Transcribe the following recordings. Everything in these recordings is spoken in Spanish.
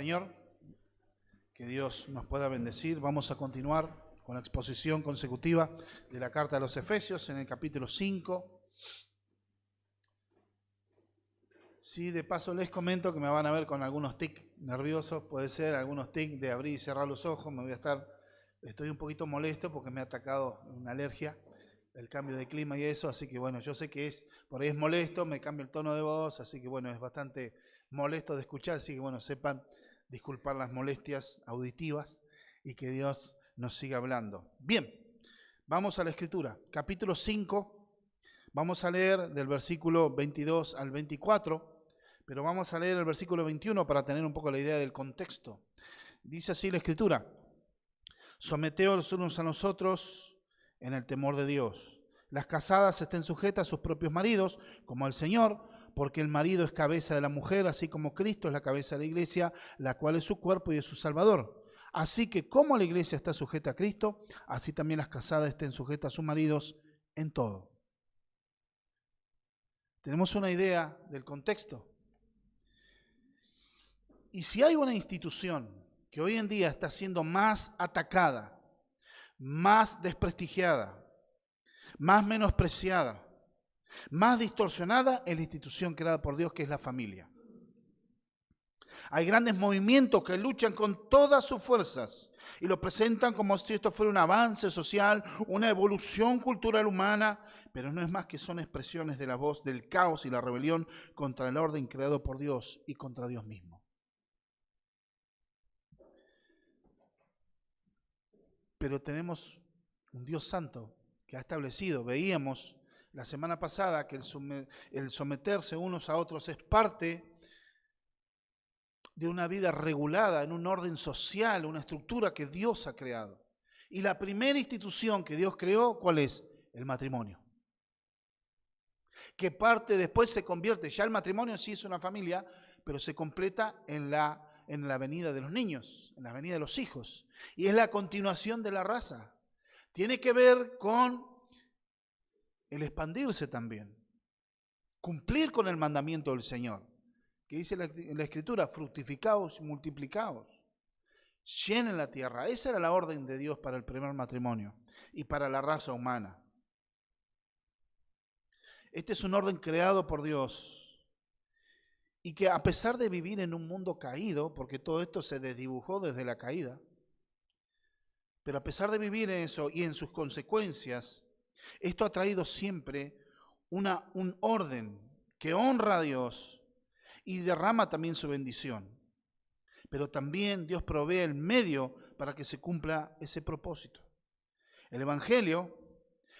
Señor, que Dios nos pueda bendecir. Vamos a continuar con la exposición consecutiva de la carta a los Efesios en el capítulo 5. Sí, de paso les comento que me van a ver con algunos tics nerviosos, puede ser algunos tics de abrir y cerrar los ojos. Estoy un poquito molesto porque me ha atacado una alergia, el cambio de clima y eso, así que bueno, yo sé que por ahí es molesto, me cambia el tono de voz, así que bueno, es bastante molesto de escuchar, así que bueno, sepan disculpar las molestias auditivas y que Dios nos siga hablando. Bien, vamos a la Escritura, capítulo 5, vamos a leer del versículo 22 al 24, pero vamos a leer el versículo 21 para tener un poco la idea del contexto. Dice así la Escritura: someteos unos a los otros en el temor de Dios. Las casadas estén sujetas a sus propios maridos, como al Señor, porque el marido es cabeza de la mujer, así como Cristo es la cabeza de la iglesia, la cual es su cuerpo y es su Salvador. Así que como la iglesia está sujeta a Cristo, así también las casadas estén sujetas a sus maridos en todo. Tenemos una idea del contexto. Y si hay una institución que hoy en día está siendo más atacada, más desprestigiada, más menospreciada, más distorsionada, es la institución creada por Dios, que es la familia. Hay grandes movimientos que luchan con todas sus fuerzas y lo presentan como si esto fuera un avance social, una evolución cultural humana, pero no es más que son expresiones de la voz del caos y la rebelión contra el orden creado por Dios y contra Dios mismo. Pero tenemos un Dios santo que ha establecido, veíamos la semana pasada que el someterse unos a otros es parte de una vida regulada en un orden social, una estructura que Dios ha creado. Y la primera institución que Dios creó, ¿cuál es? El matrimonio. Que parte después se convierte, ya el matrimonio sí es una familia, pero se completa en la venida de los niños, en la venida de los hijos. Y es la continuación de la raza. Tiene que ver con el expandirse también, cumplir con el mandamiento del Señor, que dice en la Escritura: fructificaos y multiplicaos, llenen la tierra. Esa era la orden de Dios para el primer matrimonio y para la raza humana. Este es un orden creado por Dios y que, a pesar de vivir en un mundo caído, porque todo esto se desdibujó desde la caída, pero a pesar de vivir en eso y en sus consecuencias, esto ha traído siempre un orden que honra a Dios y derrama también su bendición. Pero también Dios provee el medio para que se cumpla ese propósito. El Evangelio,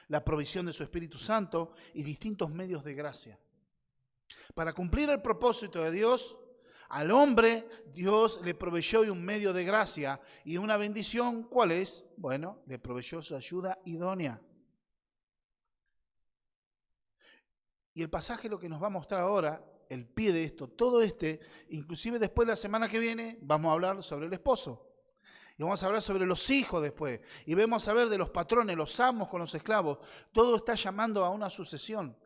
la provisión de su Espíritu Santo y distintos medios de gracia. Para cumplir el propósito de Dios, al hombre Dios le proveyó un medio de gracia y una bendición. ¿Cuál es? Bueno, le proveyó su ayuda idónea. Y el pasaje lo que nos va a mostrar ahora, el pie de esto, todo inclusive después la semana que viene vamos a hablar sobre el esposo. Y vamos a hablar sobre los hijos después. Y vamos a ver de los patrones, los amos con los esclavos. Todo está llamando a una sucesión.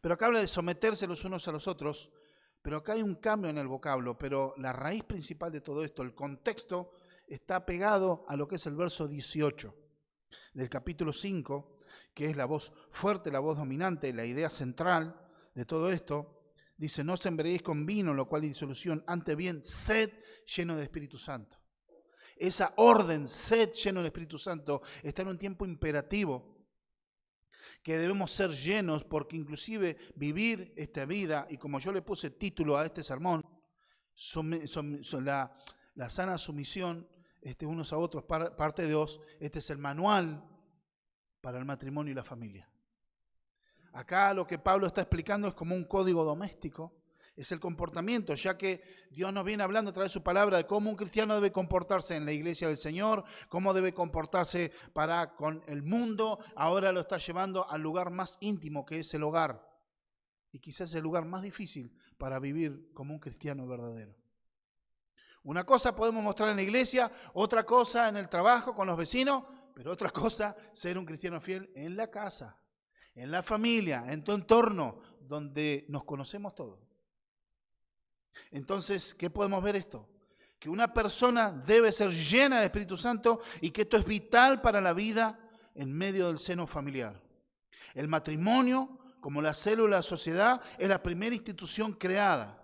Pero acá habla de someterse los unos a los otros. Pero acá hay un cambio en el vocablo. Pero la raíz principal de todo esto, el contexto, está pegado a lo que es el verso 18 del capítulo 5, que es la voz fuerte, la voz dominante, la idea central de todo esto. Dice: no os embriaguéis con vino, lo cual es disolución, antes bien, sed lleno de Espíritu Santo. Esa orden, sed lleno del Espíritu Santo, está en un tiempo imperativo, que debemos ser llenos, porque inclusive vivir esta vida, y como yo le puse título a este sermón, la sana sumisión unos a otros, parte de Dios. Este es el manual para el matrimonio y la familia. Acá lo que Pablo está explicando es como un código doméstico, es el comportamiento, ya que Dios nos viene hablando a través de su palabra de cómo un cristiano debe comportarse en la iglesia del Señor, cómo debe comportarse con el mundo. Ahora lo está llevando al lugar más íntimo, que es el hogar, y quizás el lugar más difícil para vivir como un cristiano verdadero. Una cosa podemos mostrar en la iglesia, otra cosa en el trabajo con los vecinos, pero otra cosa ser un cristiano fiel en la casa, en la familia, en tu entorno, donde nos conocemos todos. Entonces, ¿qué podemos ver esto? que una persona debe ser llena del Espíritu Santo y que esto es vital para la vida en medio del seno familiar. El matrimonio, como la célula de la sociedad, es la primera institución creada.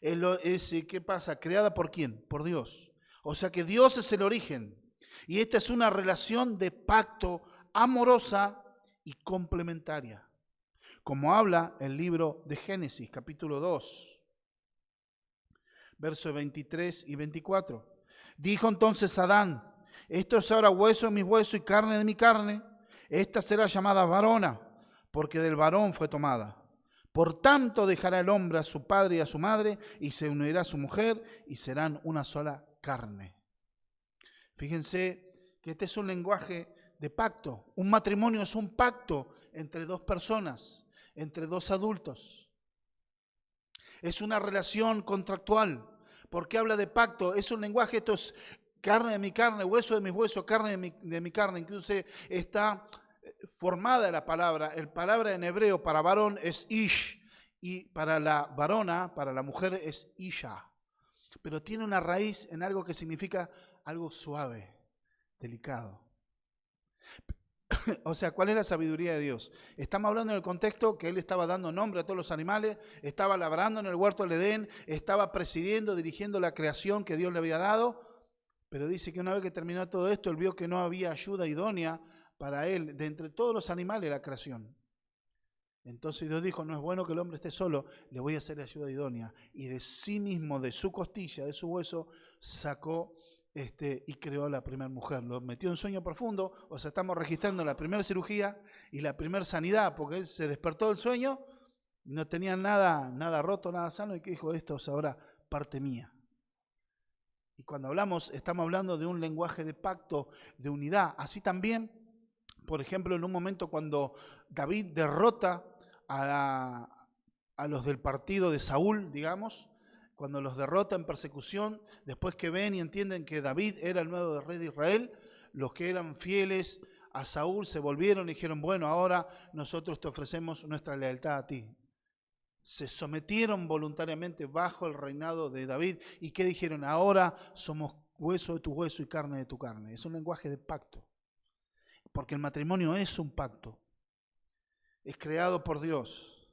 ¿Qué pasa? ¿Creada por quién? Por Dios. O sea que Dios es el origen. Y esta es una relación de pacto amorosa y complementaria. Como habla el libro de Génesis, capítulo 2, versos 23 y 24. Dijo entonces Adán: esto es ahora hueso de mis huesos y carne de mi carne. Esta será llamada varona, porque del varón fue tomada. Por tanto dejará el hombre a su padre y a su madre, y se unirá a su mujer, y serán una sola carne. Fíjense que este es un lenguaje de pacto. Un matrimonio es un pacto entre dos personas, entre dos adultos. Es una relación contractual. ¿Por qué habla de pacto? Es un lenguaje, esto es carne de mi carne, hueso de mis huesos, carne de mi carne. Incluso está formada la palabra. El palabra en hebreo para varón es ish, y para la varona, para la mujer, es isha. Pero tiene una raíz en algo que significa algo suave, delicado. O sea, ¿cuál es la sabiduría de Dios? Estamos hablando en el contexto que Él estaba dando nombre a todos los animales, estaba labrando en el huerto del Edén, estaba presidiendo, dirigiendo la creación que Dios le había dado, pero dice que una vez que terminó todo esto, Él vio que no había ayuda idónea para Él, de entre todos los animales de la creación. Entonces Dios dijo: no es bueno que el hombre esté solo, le voy a hacer ayuda idónea. Y de sí mismo, de su costilla, de su hueso, sacó y creó a la primera mujer. Lo metió en sueño profundo. O sea, estamos registrando la primera cirugía y la primera sanidad, porque él se despertó del sueño, no tenía nada roto, nada sano, y que dijo: esto es ahora parte mía. Y cuando estamos hablando de un lenguaje de pacto, de unidad. Así también, por ejemplo, en un momento cuando David derrota a los del partido de Saúl, digamos, cuando los derrota en persecución, después que ven y entienden que David era el nuevo rey de Israel, los que eran fieles a Saúl se volvieron y dijeron: bueno, ahora nosotros te ofrecemos nuestra lealtad a ti. Se sometieron voluntariamente bajo el reinado de David. ¿Y qué dijeron? Ahora somos hueso de tu hueso y carne de tu carne. Es un lenguaje de pacto. Porque el matrimonio es un pacto. Es creado por Dios.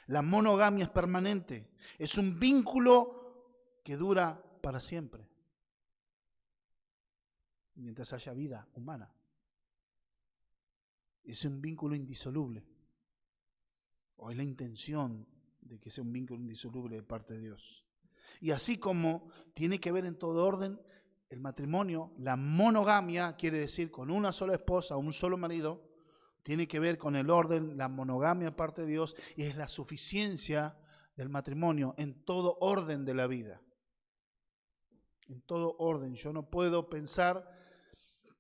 La monogamia es permanente. Es un vínculo que dura para siempre. Mientras haya vida humana. Es un vínculo indisoluble. O es la intención de que sea un vínculo indisoluble de parte de Dios. Y así como tiene que ver en todo orden el matrimonio, la monogamia quiere decir con una sola esposa, un solo marido, tiene que ver con el orden, la monogamia de parte de Dios, y es la suficiencia del matrimonio en todo orden de la vida. En todo orden. Yo no puedo pensar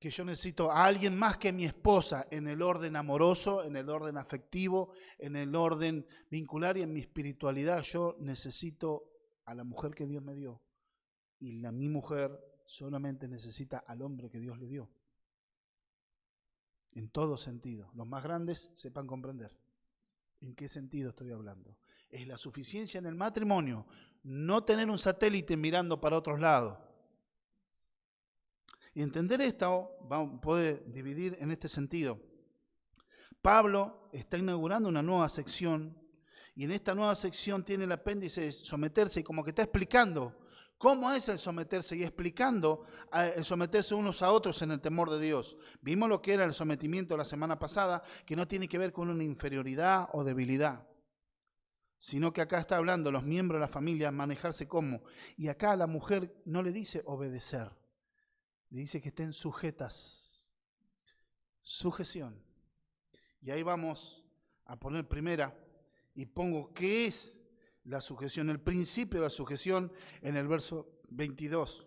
que yo necesito a alguien más que mi esposa en el orden amoroso, en el orden afectivo, en el orden vincular y en mi espiritualidad. Yo necesito a la mujer que Dios me dio. Y mi mujer solamente necesita al hombre que Dios le dio. En todo sentido. Los más grandes sepan comprender. ¿En qué sentido estoy hablando? Es la suficiencia en el matrimonio. No tener un satélite mirando para otros lados. Y entender esto puede dividir en este sentido. Pablo está inaugurando una nueva sección y en esta nueva sección tiene el apéndice de someterse y como que está explicando cómo es el someterse y explicando el someterse unos a otros en el temor de Dios. Vimos lo que era el sometimiento la semana pasada, que no tiene que ver con una inferioridad o debilidad, sino que acá está hablando los miembros de la familia manejarse como. Y acá a la mujer no le dice obedecer. Le dice que estén sujetas. Sujeción. Y ahí vamos a poner primera y pongo qué es la sujeción, el principio de la sujeción en el verso 22.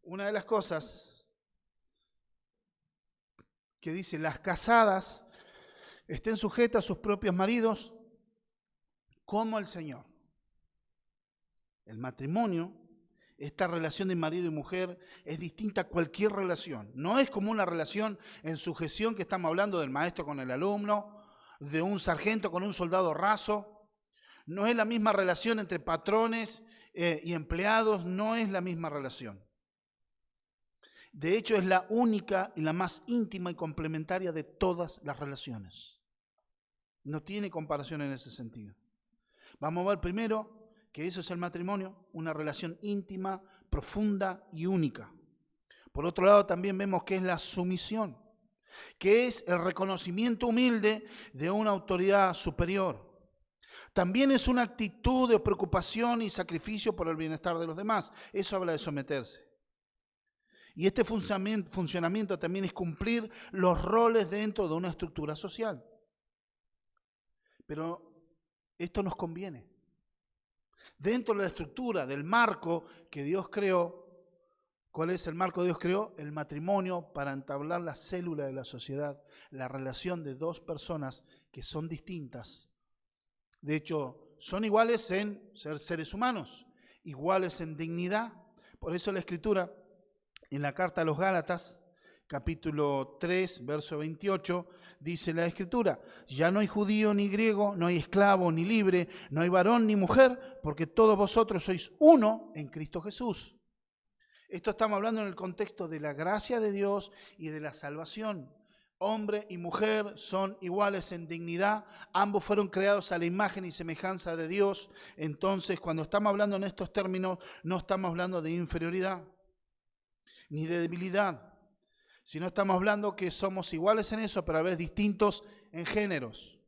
Una de las cosas que dice: las casadas estén sujetas a sus propios maridos como al Señor. El matrimonio, esta relación de marido y mujer, es distinta a cualquier relación. No es como una relación en sujeción que estamos hablando del maestro con el alumno, de un sargento con un soldado raso. No es la misma relación entre patrones y empleados no es la misma relación. De hecho, es la única y la más íntima y complementaria de todas las relaciones. No tiene comparación en ese sentido. Vamos a ver primero que eso es el matrimonio, una relación íntima, profunda y única. Por otro lado, también vemos que es la sumisión, que es el reconocimiento humilde de una autoridad superior. También es una actitud de preocupación y sacrificio por el bienestar de los demás. Eso habla de someterse. Y este funcionamiento también es cumplir los roles dentro de una estructura social. Pero esto nos conviene. Dentro de la estructura, del marco que Dios creó, ¿cuál es el marco que Dios creó? El matrimonio, para entablar la célula de la sociedad, la relación de dos personas que son distintas. De hecho, son iguales en ser seres humanos, iguales en dignidad. Por eso la Escritura, en la carta a los Gálatas, capítulo 3, verso 28, dice la Escritura: ya no hay judío ni griego, no hay esclavo ni libre, no hay varón ni mujer, porque todos vosotros sois uno en Cristo Jesús. Esto estamos hablando en el contexto de la gracia de Dios y de la salvación. Hombre y mujer son iguales en dignidad, ambos fueron creados a la imagen y semejanza de Dios. Entonces, cuando estamos hablando en estos términos, no estamos hablando de inferioridad ni de debilidad, sino estamos hablando que somos iguales en eso, pero a veces distintos en géneros.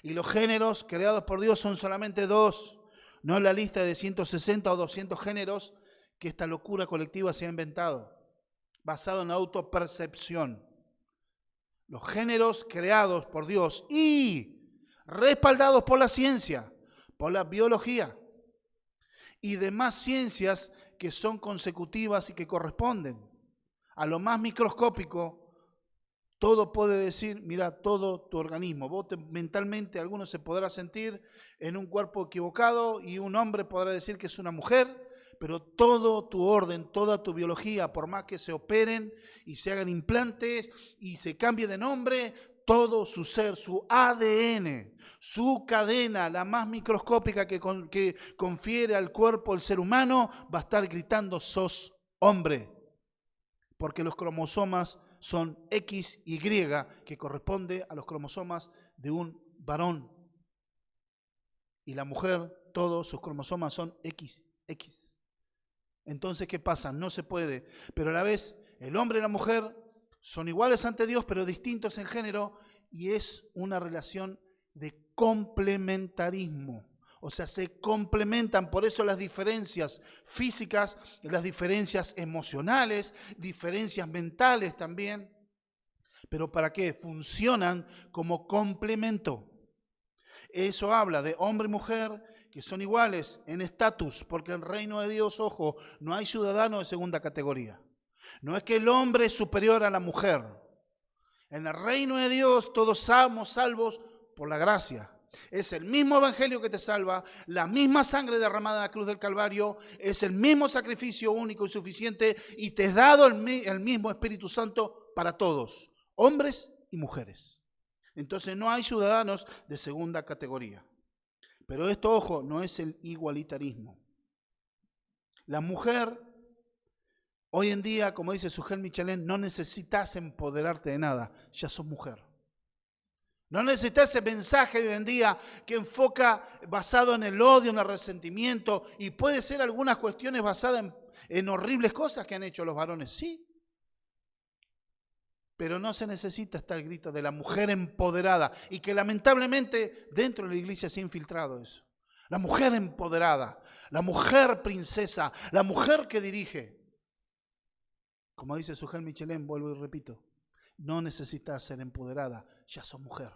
Y los géneros creados por Dios son solamente dos, no la lista de 160 o 200 géneros que esta locura colectiva se ha inventado, basado en la autopercepción. Los géneros creados por Dios y respaldados por la ciencia, por la biología y demás ciencias que son consecutivas y que corresponden. A lo más microscópico, todo puede decir, mira, todo tu organismo. Vos mentalmente, alguno se podrá sentir en un cuerpo equivocado y un hombre podrá decir que es una mujer, pero todo tu orden, toda tu biología, por más que se operen y se hagan implantes y se cambie de nombre, todo su ser, su ADN, su cadena, la más microscópica que confiere al cuerpo el ser humano, va a estar gritando: sos hombre. Porque los cromosomas son X y Y, que corresponde a los cromosomas de un varón. Y la mujer, todos sus cromosomas son XX. Entonces, ¿qué pasa? No se puede. Pero a la vez, el hombre y la mujer son iguales ante Dios, pero distintos en género, y es una relación de complementarismo. O sea, se complementan, por eso las diferencias físicas, las diferencias emocionales, diferencias mentales también. ¿Pero para qué? Funcionan como complemento. Eso habla de hombre y mujer que son iguales en estatus, porque en el reino de Dios, ojo, no hay ciudadano de segunda categoría. No es que el hombre es superior a la mujer. En el reino de Dios todos somos salvos por la gracia. Es el mismo evangelio que te salva, la misma sangre derramada en la cruz del Calvario, es el mismo sacrificio único y suficiente, y te es dado el mismo Espíritu Santo para todos, hombres y mujeres. Entonces no hay ciudadanos de segunda categoría. Pero esto, ojo, no es el igualitarismo. La mujer, hoy en día, como dice Sujel Michelén, no necesitas empoderarte de nada, ya sos mujer. No necesitas ese mensaje de hoy en día que enfoca basado en el odio, en el resentimiento, y puede ser algunas cuestiones basadas en horribles cosas que han hecho los varones, sí. Pero no se necesita estar el grito de la mujer empoderada, y que lamentablemente dentro de la iglesia se ha infiltrado eso. La mujer empoderada, la mujer princesa, la mujer que dirige. Como dice Sujel Michelén, vuelvo y repito, no necesitas ser empoderada, ya sos mujer.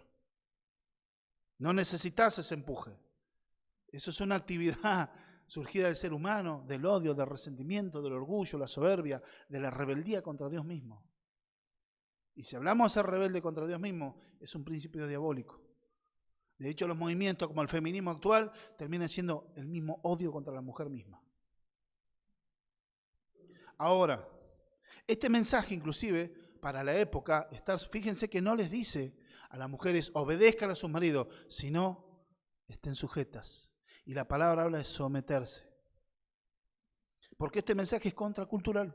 No necesitas ese empuje. Eso es una actividad surgida del ser humano, del odio, del resentimiento, del orgullo, la soberbia, de la rebeldía contra Dios mismo. Y si hablamos de ser rebelde contra Dios mismo, es un principio diabólico. De hecho, los movimientos como el feminismo actual terminan siendo el mismo odio contra la mujer misma. Ahora, este mensaje inclusive para la época, fíjense que no les dice a las mujeres obedezcan a sus maridos, sino estén sujetas. Y la palabra habla de someterse. Porque este mensaje es contracultural.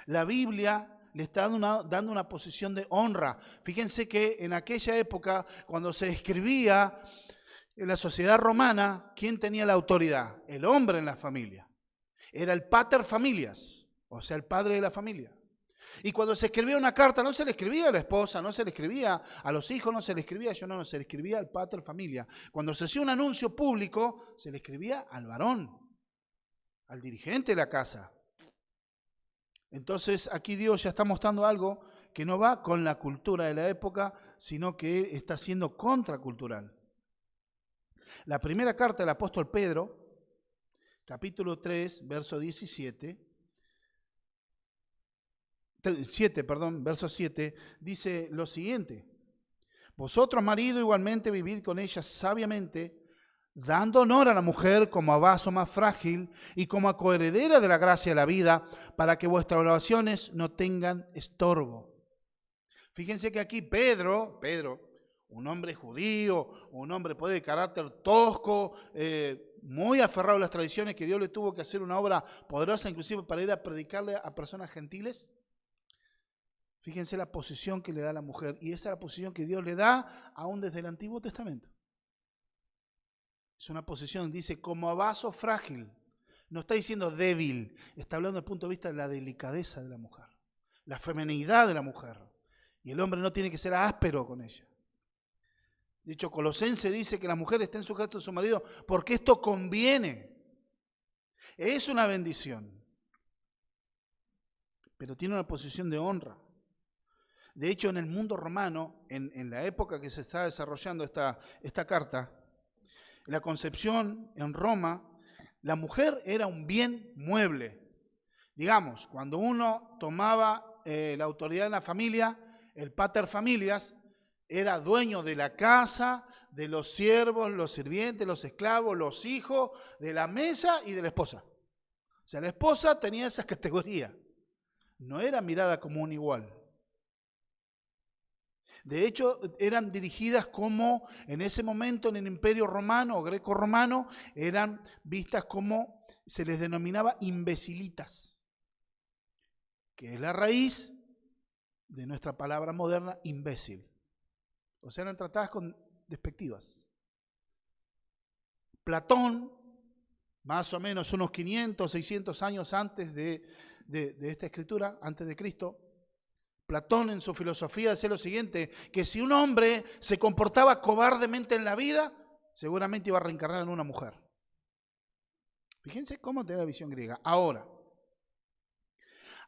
La Biblia le está dando una posición de honra. Fíjense que en aquella época, cuando se escribía en la sociedad romana, ¿quién tenía la autoridad? El hombre en la familia. Era el pater familias, o sea, el padre de la familia. Y cuando se escribía una carta, no se le escribía a la esposa, no se le escribía a los hijos, no se le escribía a ellos, no, se le escribía al pater familia. Cuando se hacía un anuncio público, se le escribía al varón, al dirigente de la casa. Entonces aquí Dios ya está mostrando algo que no va con la cultura de la época, sino que está siendo contracultural. La primera carta del apóstol Pedro, capítulo 3, verso 7, dice lo siguiente: vosotros, marido, igualmente vivid con ella sabiamente, dando honor a la mujer como a vaso más frágil y como a coheredera de la gracia de la vida, para que vuestras oraciones no tengan estorbo. Fíjense que aquí Pedro, un hombre judío, un hombre de carácter tosco, muy aferrado a las tradiciones, que Dios le tuvo que hacer una obra poderosa, inclusive para ir a predicarle a personas gentiles. Fíjense la posición que le da a la mujer, y esa es la posición que Dios le da aún desde el Antiguo Testamento. Es una posición, dice, como a vaso frágil. No está diciendo débil, está hablando desde el punto de vista de la delicadeza de la mujer, la feminidad de la mujer. Y el hombre no tiene que ser áspero con ella. De hecho, Colosenses dice que las mujeres estén sujetas a su marido porque esto conviene. Es una bendición, pero tiene una posición de honra. De hecho, en el mundo romano, en la época que se está desarrollando esta carta, en la concepción en Roma, la mujer era un bien mueble. Digamos, cuando uno tomaba la autoridad en la familia, el pater familias era dueño de la casa, de los siervos, los sirvientes, los esclavos, los hijos, de la mesa y de la esposa. O sea, la esposa tenía esa categoría. No era mirada como un igual. De hecho, eran dirigidas como, en ese momento en el Imperio Romano o Greco-Romano, eran vistas como, se les denominaba imbecilitas, que es la raíz de nuestra palabra moderna, imbécil. O sea, eran tratadas con despectivas. Platón, más o menos unos 500, 600 años antes de esta escritura, antes de Cristo, Platón en su filosofía decía lo siguiente, que si un hombre se comportaba cobardemente en la vida, seguramente iba a reencarnar en una mujer. Fíjense cómo tenía la visión griega. Ahora,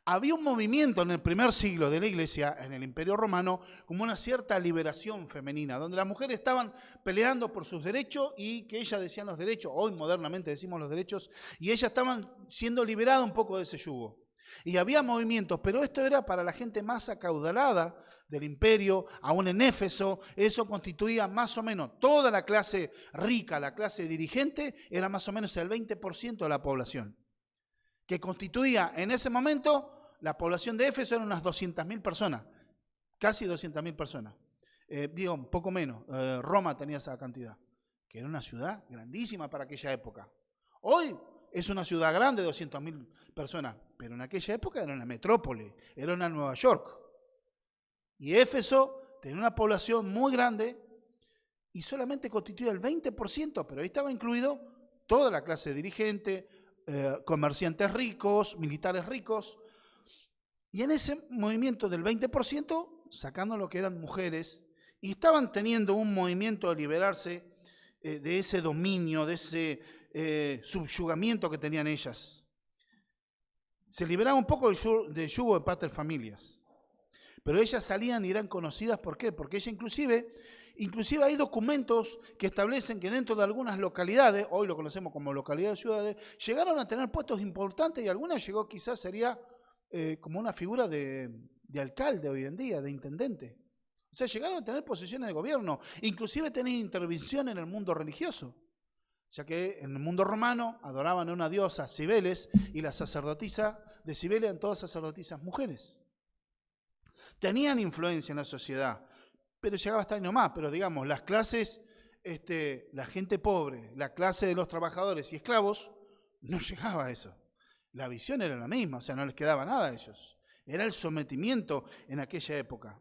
había un movimiento en el primer siglo de la Iglesia, en el Imperio Romano, como una cierta liberación femenina, donde las mujeres estaban peleando por sus derechos y que ellas decían los derechos, hoy modernamente decimos los derechos, y ellas estaban siendo liberadas un poco de ese yugo. Y había movimientos, pero esto era para la gente más acaudalada del imperio, aún en Éfeso, eso constituía más o menos toda la clase rica, la clase dirigente, era más o menos el 20% de la población, que constituía en ese momento, la población de Éfeso eran unas 200.000 personas, casi 200.000 personas, un poco menos, Roma tenía esa cantidad, que era una ciudad grandísima para aquella época. Hoy es una ciudad grande, 200.000 personas, pero en aquella época era una metrópoli, era una Nueva York. Y Éfeso tenía una población muy grande y solamente constituía el 20%, pero ahí estaba incluido toda la clase dirigente, comerciantes ricos, militares ricos. Y en ese movimiento del 20%, sacando lo que eran mujeres, y estaban teniendo un movimiento de liberarse de ese dominio, de ese subyugamiento que tenían ellas. Se liberaban un poco del yugo de pater familias. Pero ellas salían y eran conocidas, ¿por qué? Porque ellas inclusive hay documentos que establecen que dentro de algunas localidades, hoy lo conocemos como localidades, ciudades, llegaron a tener puestos importantes y algunas llegó quizás sería como una figura de alcalde hoy en día, de intendente. O sea, llegaron a tener posiciones de gobierno, inclusive tenían intervención en el mundo religioso, ya que en el mundo romano adoraban a una diosa, Cibeles, y la sacerdotisa de Cibeles eran todas sacerdotisas mujeres. Tenían influencia en la sociedad, pero llegaba hasta ahí nomás. Pero digamos, las clases, la gente pobre, la clase de los trabajadores y esclavos, no llegaba a eso. La visión era la misma, o sea, no les quedaba nada a ellos. Era el sometimiento en aquella época.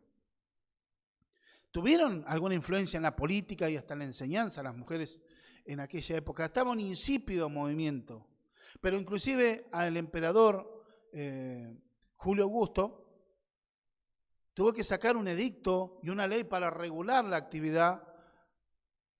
¿Tuvieron alguna influencia en la política y hasta en la enseñanza las mujeres en aquella época? Estaba un insípido movimiento. Pero inclusive al emperador Julio Augusto tuvo que sacar un edicto y una ley para regular la actividad,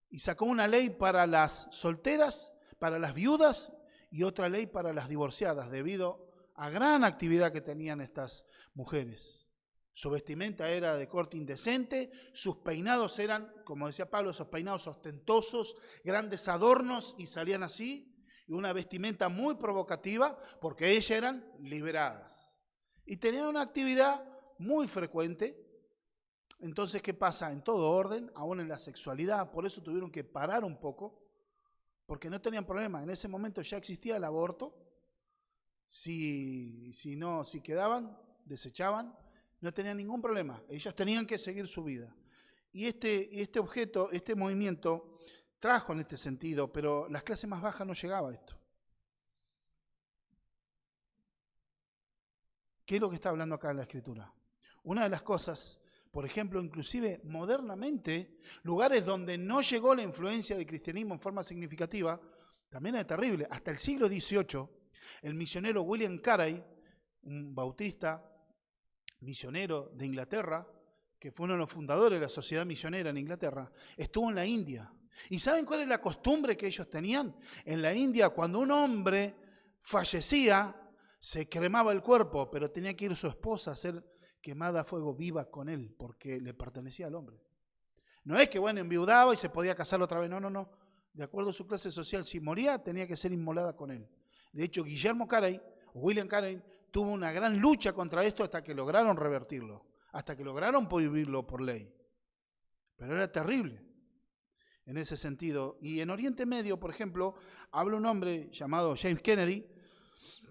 y sacó una ley para las solteras, para las viudas, y otra ley para las divorciadas, debido a gran actividad que tenían estas mujeres. Su vestimenta era de corte indecente, sus peinados eran, como decía Pablo, esos peinados ostentosos, grandes adornos, y salían así, y una vestimenta muy provocativa, porque ellas eran liberadas. Y tenían una actividad muy frecuente. Entonces, ¿qué pasa? En todo orden, aún en la sexualidad, por eso tuvieron que parar un poco, porque no tenían problema. En ese momento ya existía el aborto. Si quedaban, desechaban, no tenían ningún problema. Ellas tenían que seguir su vida. Y este movimiento trajo en este sentido, pero las clases más bajas no llegaba a esto. ¿Qué es lo que está hablando acá en la Escritura? Una de las cosas, por ejemplo, inclusive modernamente, lugares donde no llegó la influencia del cristianismo en forma significativa, también es terrible. Hasta el siglo XVIII, el misionero William Carey, un bautista misionero de Inglaterra, que fue uno de los fundadores de la sociedad misionera en Inglaterra, estuvo en la India. ¿Y saben cuál es la costumbre que ellos tenían? En la India, cuando un hombre fallecía, se cremaba el cuerpo, pero tenía que ir su esposa a ser quemada a fuego viva con él, porque le pertenecía al hombre. No es que, enviudaba y se podía casar otra vez, no. De acuerdo a su clase social, si moría, tenía que ser inmolada con él. De hecho, William Carey, tuvo una gran lucha contra esto hasta que lograron revertirlo, hasta que lograron prohibirlo por ley. Pero era terrible en ese sentido. Y en Oriente Medio, por ejemplo, habla un hombre llamado James Kennedy,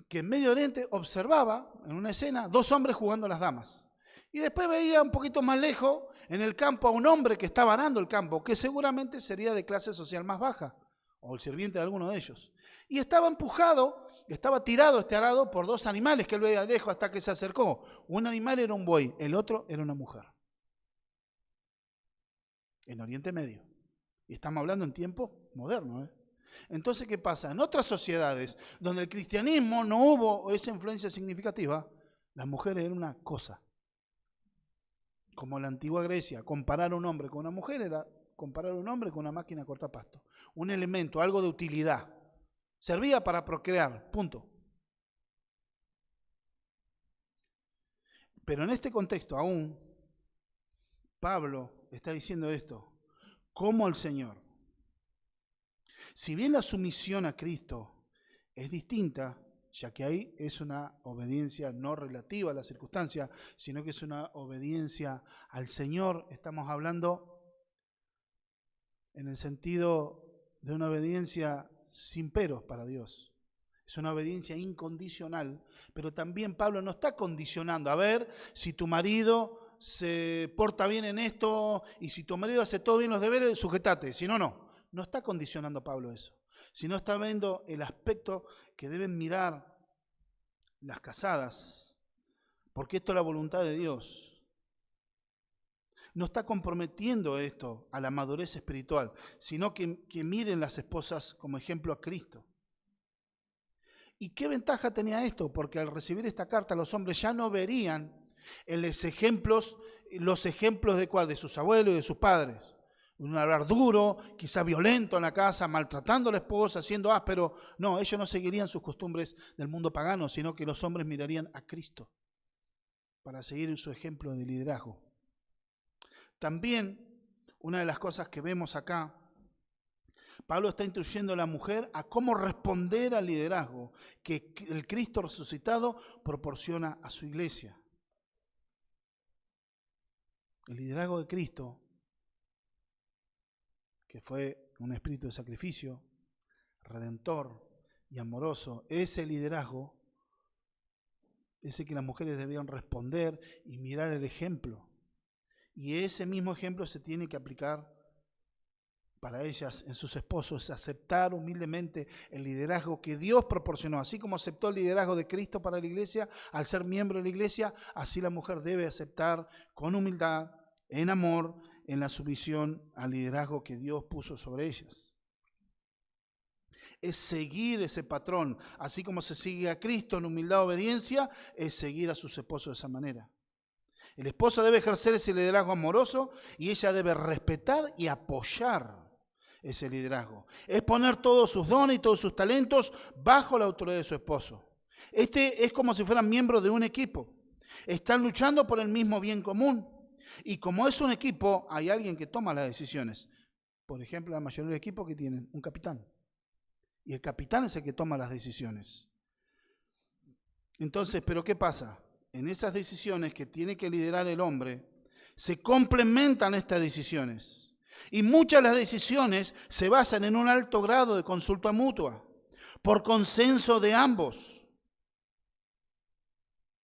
que en Medio Oriente observaba en una escena 2 hombres jugando a las damas. Y después veía un poquito más lejos, en el campo, a un hombre que estaba arando el campo, que seguramente sería de clase social más baja, o el sirviente de alguno de ellos. Y estaba empujado, estaba tirado este arado por 2 animales que él veía de lejos hasta que se acercó. Un animal era un buey, el otro era una mujer. En Oriente Medio. Y estamos hablando en tiempo moderno, ¿eh? Entonces, ¿qué pasa? En otras sociedades donde el cristianismo no hubo esa influencia significativa, las mujeres eran una cosa. Como en la antigua Grecia, comparar a un hombre con una mujer era comparar a un hombre con una máquina cortapasto. Un elemento, algo de utilidad. Servía para procrear, punto. Pero en este contexto aún, Pablo está diciendo esto, como el Señor. Si bien la sumisión a Cristo es distinta, ya que ahí es una obediencia no relativa a la circunstancia, sino que es una obediencia al Señor, estamos hablando en el sentido de una obediencia sin peros para Dios. Es una obediencia incondicional, pero también Pablo no está condicionando, a ver, si tu marido se porta bien en esto y si tu marido hace todo bien los deberes, sujetate, si no, no. No está condicionando Pablo eso, sino está viendo el aspecto que deben mirar las casadas, porque esto es la voluntad de Dios. No está comprometiendo esto a la madurez espiritual, sino que miren las esposas como ejemplo a Cristo. ¿Y qué ventaja tenía esto? Porque al recibir esta carta los hombres ya no verían en los ejemplos de ¿cuál? De sus abuelos y de sus padres. Un hablar duro, quizá violento en la casa, maltratando a la esposa, siendo áspero. No, ellos no seguirían sus costumbres del mundo pagano, sino que los hombres mirarían a Cristo para seguir su ejemplo de liderazgo. También, una de las cosas que vemos acá, Pablo está instruyendo a la mujer a cómo responder al liderazgo que el Cristo resucitado proporciona a su iglesia. El liderazgo de Cristo, que fue un espíritu de sacrificio, redentor y amoroso, ese liderazgo, ese que las mujeres debían responder y mirar el ejemplo. Y ese mismo ejemplo se tiene que aplicar para ellas en sus esposos es aceptar humildemente el liderazgo que Dios proporcionó. Así como aceptó el liderazgo de Cristo para la iglesia, al ser miembro de la iglesia, así la mujer debe aceptar con humildad, en amor, en la sumisión al liderazgo que Dios puso sobre ellas. Es seguir ese patrón, así como se sigue a Cristo en humildad y obediencia, es seguir a sus esposos de esa manera. El esposo debe ejercer ese liderazgo amoroso y ella debe respetar y apoyar ese liderazgo. Es poner todos sus dones y todos sus talentos bajo la autoridad de su esposo. Este es como si fueran miembros de un equipo. Están luchando por el mismo bien común. Y como es un equipo, hay alguien que toma las decisiones. Por ejemplo, la mayoría de equipos que tienen un capitán. Y el capitán es el que toma las decisiones. Entonces, ¿pero qué pasa? En esas decisiones que tiene que liderar el hombre, se complementan estas decisiones. Y muchas de las decisiones se basan en un alto grado de consulta mutua, por consenso de ambos.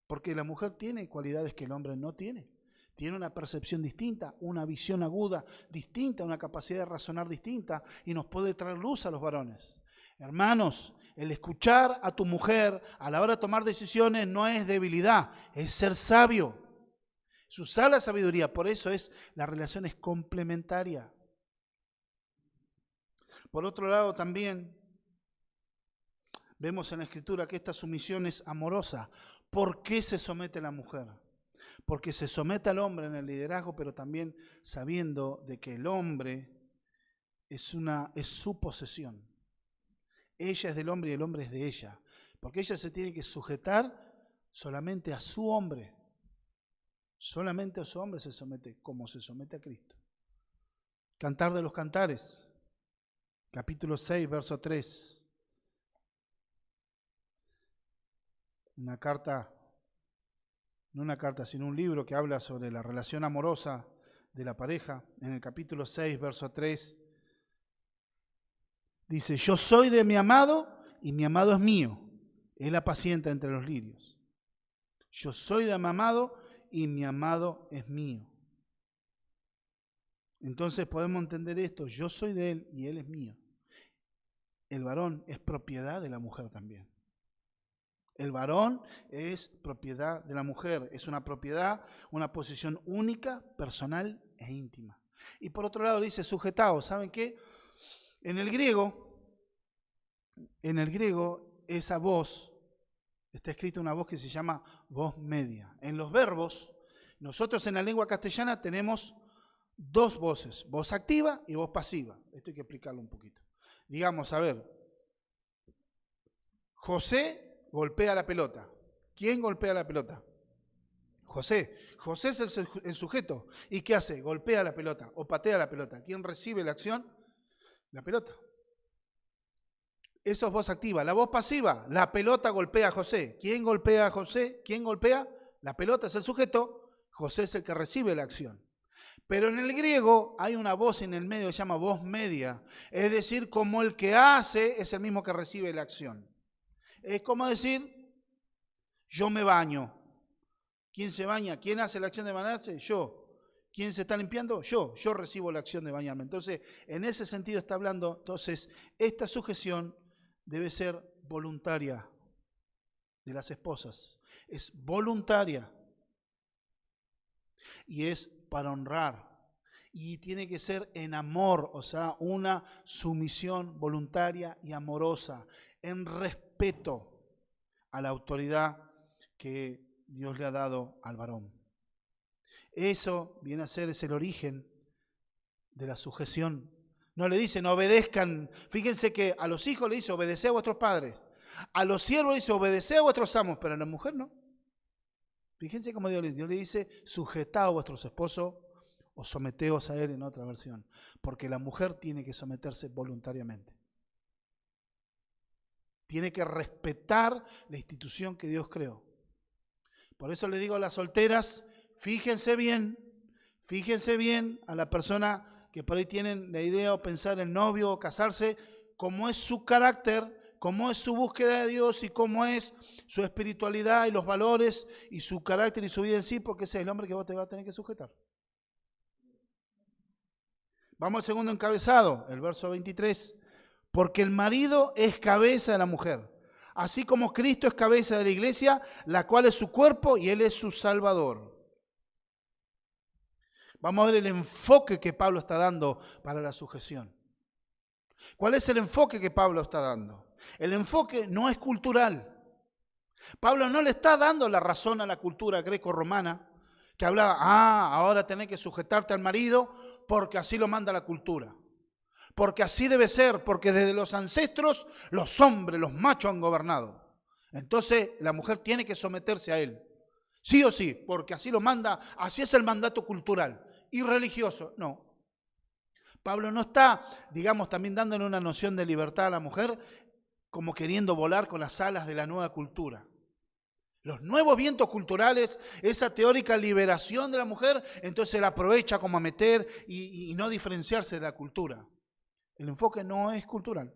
Porque la mujer tiene cualidades que el hombre no tiene. Tiene una percepción distinta, una visión aguda distinta, una capacidad de razonar distinta y nos puede traer luz a los varones. Hermanos, el escuchar a tu mujer a la hora de tomar decisiones no es debilidad, es ser sabio. Es usar la sabiduría, por eso la relación es complementaria. Por otro lado también vemos en la Escritura que esta sumisión es amorosa. ¿Por qué se somete la mujer? Porque se somete al hombre en el liderazgo, pero también sabiendo de que el hombre es su posesión. Ella es del hombre y el hombre es de ella. Porque ella se tiene que sujetar solamente a su hombre. Solamente a su hombre se somete, como se somete a Cristo. Cantar de los Cantares, capítulo 6, verso 3. Una carta, no una carta, sino un libro que habla sobre la relación amorosa de la pareja. En el capítulo 6, verso 3, dice: yo soy de mi amado y mi amado es mío. Él apacienta entre los lirios. Yo soy de mi amado y mi amado es mío. Entonces podemos entender esto: yo soy de él y él es mío. El varón es propiedad de la mujer también. El varón es propiedad de la mujer, es una propiedad, una posición única, personal e íntima. Y por otro lado dice sujetaos. ¿Saben qué? En el griego, esa voz, está escrita una voz que se llama voz media. En los verbos, nosotros en la lengua castellana tenemos dos voces, voz activa y voz pasiva. Esto hay que explicarlo un poquito. Digamos, a ver, José golpea la pelota. ¿Quién golpea la pelota? José. José es el sujeto. ¿Y qué hace? Golpea la pelota o patea la pelota. ¿Quién recibe la acción? La pelota. Eso es voz activa. La voz pasiva, la pelota golpea a José. ¿Quién golpea a José? ¿Quién golpea? La pelota es el sujeto. José es el que recibe la acción. Pero en el griego hay una voz en el medio que se llama voz media. Es decir, como el que hace es el mismo que recibe la acción. Es como decir, yo me baño. ¿Quién se baña? ¿Quién hace la acción de bañarse? Yo. ¿Quién se está limpiando? Yo. Yo recibo la acción de bañarme. Entonces, en ese sentido está hablando. Entonces, esta sujeción debe ser voluntaria de las esposas. Es voluntaria. Y es para honrar. Y tiene que ser en amor, o sea, una sumisión voluntaria y amorosa, en respeto a la autoridad que Dios le ha dado al varón. Eso viene a ser, es el origen de la sujeción. No le dicen obedezcan, fíjense que a los hijos le dice obedeced a vuestros padres, a los siervos le dice obedeced a vuestros amos, pero a la mujer no. Fíjense cómo Dios le dice sujetad a vuestros esposos o someteos a él en otra versión, porque la mujer tiene que someterse voluntariamente. Tiene que respetar la institución que Dios creó. Por eso le digo a las solteras, fíjense bien a la persona que por ahí tienen la idea o pensar en novio o casarse, cómo es su carácter, cómo es su búsqueda de Dios y cómo es su espiritualidad y los valores y su carácter y su vida en sí, porque ese es el hombre que vos te vas a tener que sujetar. Vamos al segundo encabezado, el verso 23. Porque el marido es cabeza de la mujer, así como Cristo es cabeza de la iglesia, la cual es su cuerpo y Él es su Salvador. Vamos a ver el enfoque que Pablo está dando para la sujeción. ¿Cuál es el enfoque que Pablo está dando? El enfoque no es cultural. Pablo no le está dando la razón a la cultura greco-romana que hablaba, ahora tenés que sujetarte al marido porque así lo manda la cultura. Porque así debe ser, porque desde los ancestros los hombres, los machos han gobernado. Entonces la mujer tiene que someterse a él. Sí o sí, porque así lo manda, así es el mandato cultural y religioso. No. Pablo no está, digamos, también dándole una noción de libertad a la mujer como queriendo volar con las alas de la nueva cultura. Los nuevos vientos culturales, esa teórica liberación de la mujer, entonces la aprovecha como a meter y no diferenciarse de la cultura. El enfoque no es cultural.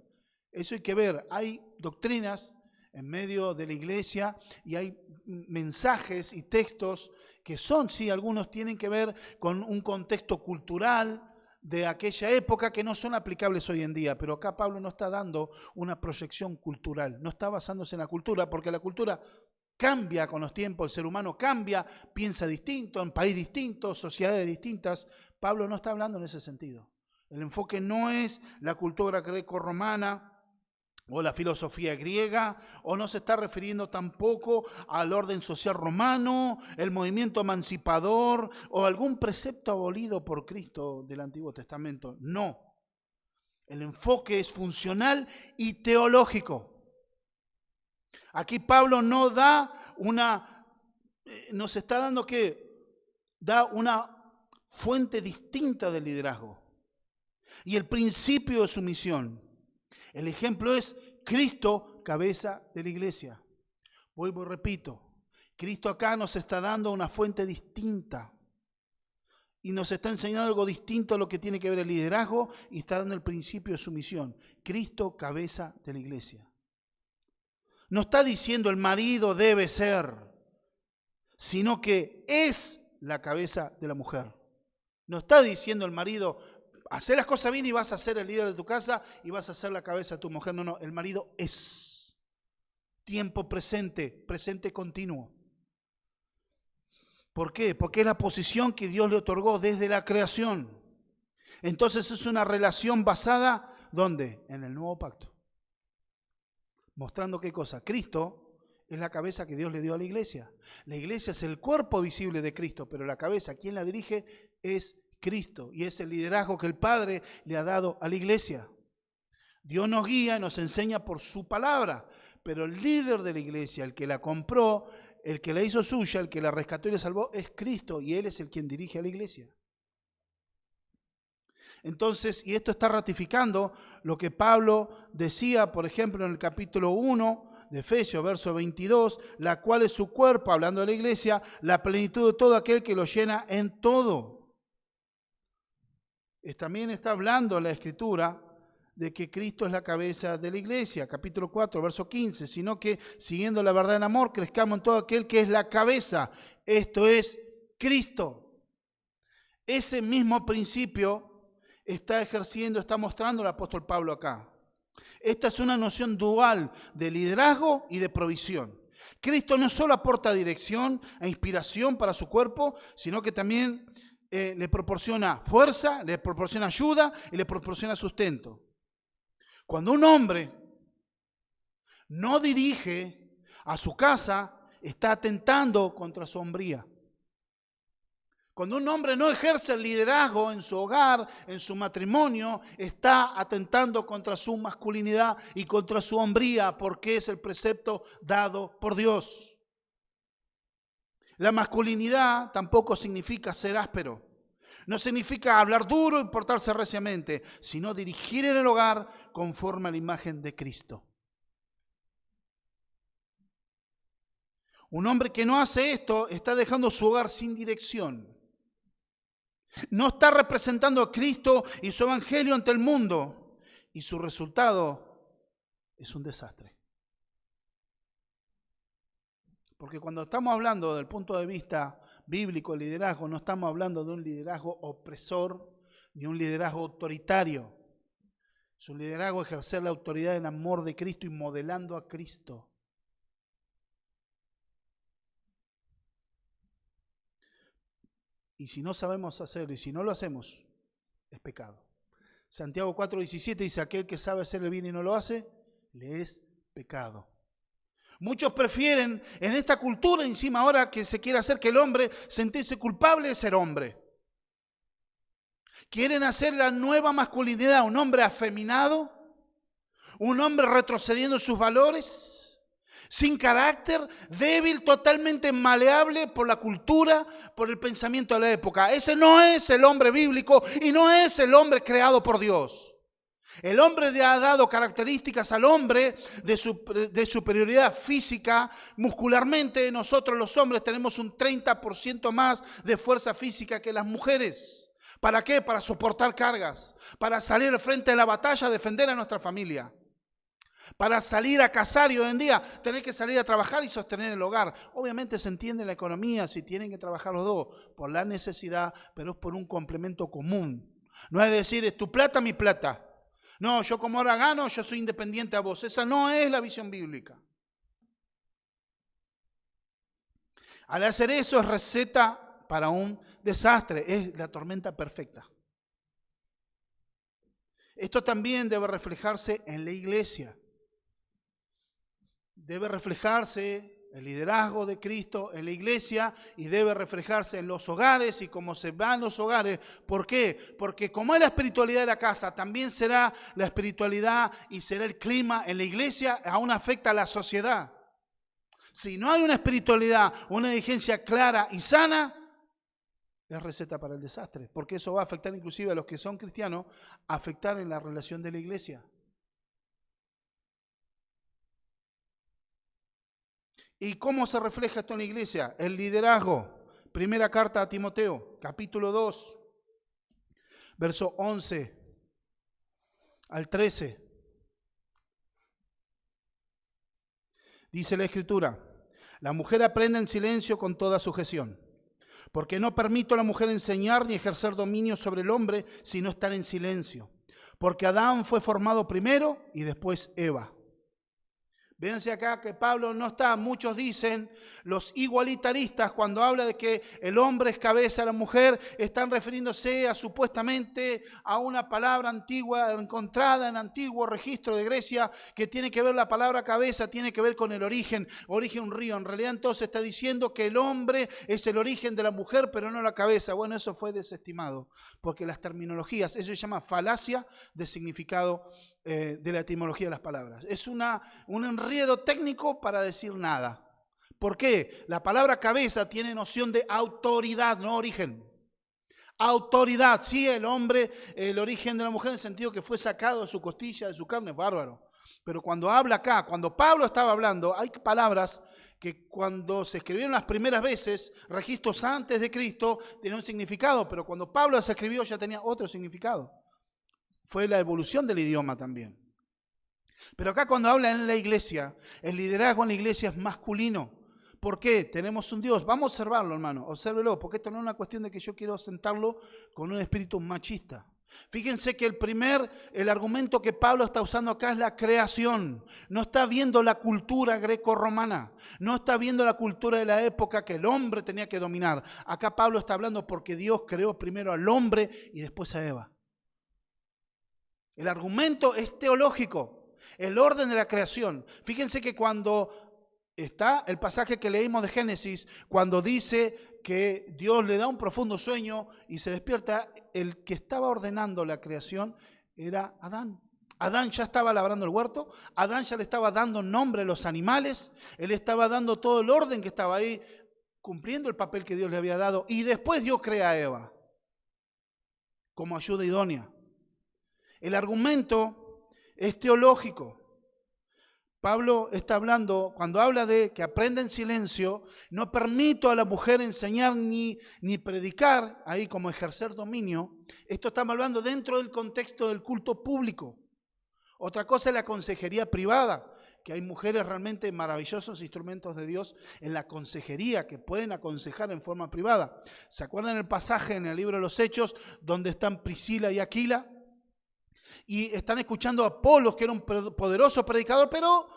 Eso hay que ver. Hay doctrinas en medio de la iglesia y hay mensajes y textos que son, sí, algunos tienen que ver con un contexto cultural de aquella época que no son aplicables hoy en día. Pero acá Pablo no está dando una proyección cultural, no está basándose en la cultura, porque la cultura cambia con los tiempos, el ser humano cambia, piensa distinto, en país distinto, sociedades distintas. Pablo no está hablando en ese sentido. El enfoque no es la cultura greco-romana o la filosofía griega, o no se está refiriendo tampoco al orden social romano, el movimiento emancipador o algún precepto abolido por Cristo del Antiguo Testamento. No. El enfoque es funcional y teológico. Aquí Pablo no da nos está dando da una fuente distinta del liderazgo y el principio de su misión. El ejemplo es Cristo, cabeza de la iglesia. Repito, Cristo acá nos está dando una fuente distinta y nos está enseñando algo distinto a lo que tiene que ver el liderazgo y está dando el principio de su misión. Cristo, cabeza de la iglesia. No está diciendo el marido debe ser, sino que es la cabeza de la mujer. No está diciendo el marido, haz las cosas bien y vas a ser el líder de tu casa y vas a ser la cabeza de tu mujer. No, el marido es. Tiempo presente, presente continuo. ¿Por qué? Porque es la posición que Dios le otorgó desde la creación. Entonces es una relación basada, ¿dónde? En el nuevo pacto. Mostrando qué cosa. Cristo es la cabeza que Dios le dio a la iglesia. La iglesia es el cuerpo visible de Cristo, pero la cabeza, quien la dirige, es Cristo. Y es el liderazgo que el Padre le ha dado a la iglesia. Dios nos guía y nos enseña por su palabra, pero el líder de la iglesia, el que la compró, el que la hizo suya, el que la rescató y la salvó, es Cristo, y Él es el quien dirige a la iglesia. Entonces, y esto está ratificando lo que Pablo decía, por ejemplo, en el capítulo 1 de Efesios, verso 22, la cual es su cuerpo, hablando de la iglesia, la plenitud de todo aquel que lo llena en todo. También está hablando la Escritura de que Cristo es la cabeza de la iglesia, capítulo 4, verso 15, sino que siguiendo la verdad en amor, crezcamos en todo aquel que es la cabeza, esto es Cristo. Ese mismo principio está mostrando el apóstol Pablo acá. Esta es una noción dual de liderazgo y de provisión. Cristo no solo aporta dirección e inspiración para su cuerpo, sino que también le proporciona fuerza, le proporciona ayuda y le proporciona sustento. Cuando un hombre no dirige a su casa, está atentando contra su hombría. Cuando un hombre no ejerce el liderazgo en su hogar, en su matrimonio, está atentando contra su masculinidad y contra su hombría, porque es el precepto dado por Dios. La masculinidad tampoco significa ser áspero. No significa hablar duro y portarse reciamente, sino dirigir en el hogar conforme a la imagen de Cristo. Un hombre que no hace esto está dejando su hogar sin dirección. No está representando a Cristo y su evangelio ante el mundo. Y su resultado es un desastre. Porque cuando estamos hablando del punto de vista bíblico, liderazgo, no estamos hablando de un liderazgo opresor, ni un liderazgo autoritario. Es un liderazgo ejercer la autoridad en amor de Cristo y modelando a Cristo. Y si no sabemos hacerlo y si no lo hacemos, es pecado. Santiago 4:17 dice, aquel que sabe hacer el bien y no lo hace, le es pecado. Muchos prefieren en esta cultura, encima ahora que se quiere hacer que el hombre sentirse culpable de ser hombre. Quieren hacer la nueva masculinidad, un hombre afeminado, un hombre retrocediendo sus valores, sin carácter, débil, totalmente maleable por la cultura, por el pensamiento de la época. Ese no es el hombre bíblico y no es el hombre creado por Dios. El hombre le ha dado características al hombre de superioridad física. Muscularmente, nosotros los hombres tenemos un 30% más de fuerza física que las mujeres. ¿Para qué? Para soportar cargas, para salir al frente de la batalla a defender a nuestra familia. Para salir a cazar y hoy en día tener que salir a trabajar y sostener el hogar. Obviamente se entiende la economía si tienen que trabajar los dos por la necesidad, pero es por un complemento común. No es decir, es tu plata, mi plata. No, yo como ahora gano, yo soy independiente a vos. Esa no es la visión bíblica. Al hacer eso es receta para un desastre, es la tormenta perfecta. Esto también debe reflejarse en la iglesia. Debe reflejarse el liderazgo de Cristo en la iglesia y debe reflejarse en los hogares y cómo se van los hogares. ¿Por qué? Porque como es la espiritualidad de la casa, también será la espiritualidad y será el clima en la iglesia, aún afecta a la sociedad. Si no hay una espiritualidad, una diligencia clara y sana, es receta para el desastre, porque eso va a afectar inclusive a los que son cristianos, afectar en la relación de la iglesia. ¿Y cómo se refleja esto en la iglesia? El liderazgo. Primera carta a Timoteo, capítulo 2, verso 11 al 13. Dice la Escritura, la mujer aprende en silencio con toda sujeción, porque no permito a la mujer enseñar ni ejercer dominio sobre el hombre, sino estar en silencio. Porque Adán fue formado primero y después Eva. Véanse acá que Pablo no está, muchos dicen, los igualitaristas cuando habla de que el hombre es cabeza de la mujer, están refiriéndose a supuestamente a una palabra antigua encontrada en antiguo registro de Grecia que tiene que ver la palabra cabeza, tiene que ver con el origen un río. En realidad entonces está diciendo que el hombre es el origen de la mujer, pero no la cabeza. Bueno, eso fue desestimado, porque las terminologías, eso se llama falacia de significado de la etimología de las palabras. Es un enredo técnico para decir nada. ¿Por qué? La palabra cabeza tiene noción de autoridad, no origen. Autoridad, sí, el hombre, el origen de la mujer en el sentido que fue sacado de su costilla, de su carne, es bárbaro. Pero cuando habla acá, cuando Pablo estaba hablando, hay palabras que cuando se escribieron las primeras veces, registros antes de Cristo, tenían un significado, pero cuando Pablo las escribió ya tenía otro significado. Fue la evolución del idioma también. Pero acá cuando habla en la iglesia, el liderazgo en la iglesia es masculino. ¿Por qué? Tenemos un Dios. Vamos a observarlo, hermano. Obsérvelo, porque esto no es una cuestión de que yo quiero sentarlo con un espíritu machista. Fíjense que el argumento que Pablo está usando acá es la creación. No está viendo la cultura greco-romana. No está viendo la cultura de la época que el hombre tenía que dominar. Acá Pablo está hablando porque Dios creó primero al hombre y después a Eva. El argumento es teológico, el orden de la creación. Fíjense que cuando está el pasaje que leímos de Génesis, cuando dice que Dios le da un profundo sueño y se despierta, el que estaba ordenando la creación era Adán. Adán ya estaba labrando el huerto, Adán ya le estaba dando nombre a los animales, él estaba dando todo el orden que estaba ahí, cumpliendo el papel que Dios le había dado. Y después Dios crea a Eva como ayuda idónea. El argumento es teológico. Pablo está hablando, cuando habla de que aprenda en silencio, no permito a la mujer enseñar ni predicar, ahí como ejercer dominio. Esto estamos hablando dentro del contexto del culto público. Otra cosa es la consejería privada. que hay mujeres realmente maravillosos instrumentos de Dios en la consejería, que pueden aconsejar en forma privada. ¿Se acuerdan el pasaje en el libro de los Hechos donde están Priscila y Aquila? Y están escuchando a Apolos, que era un poderoso predicador, pero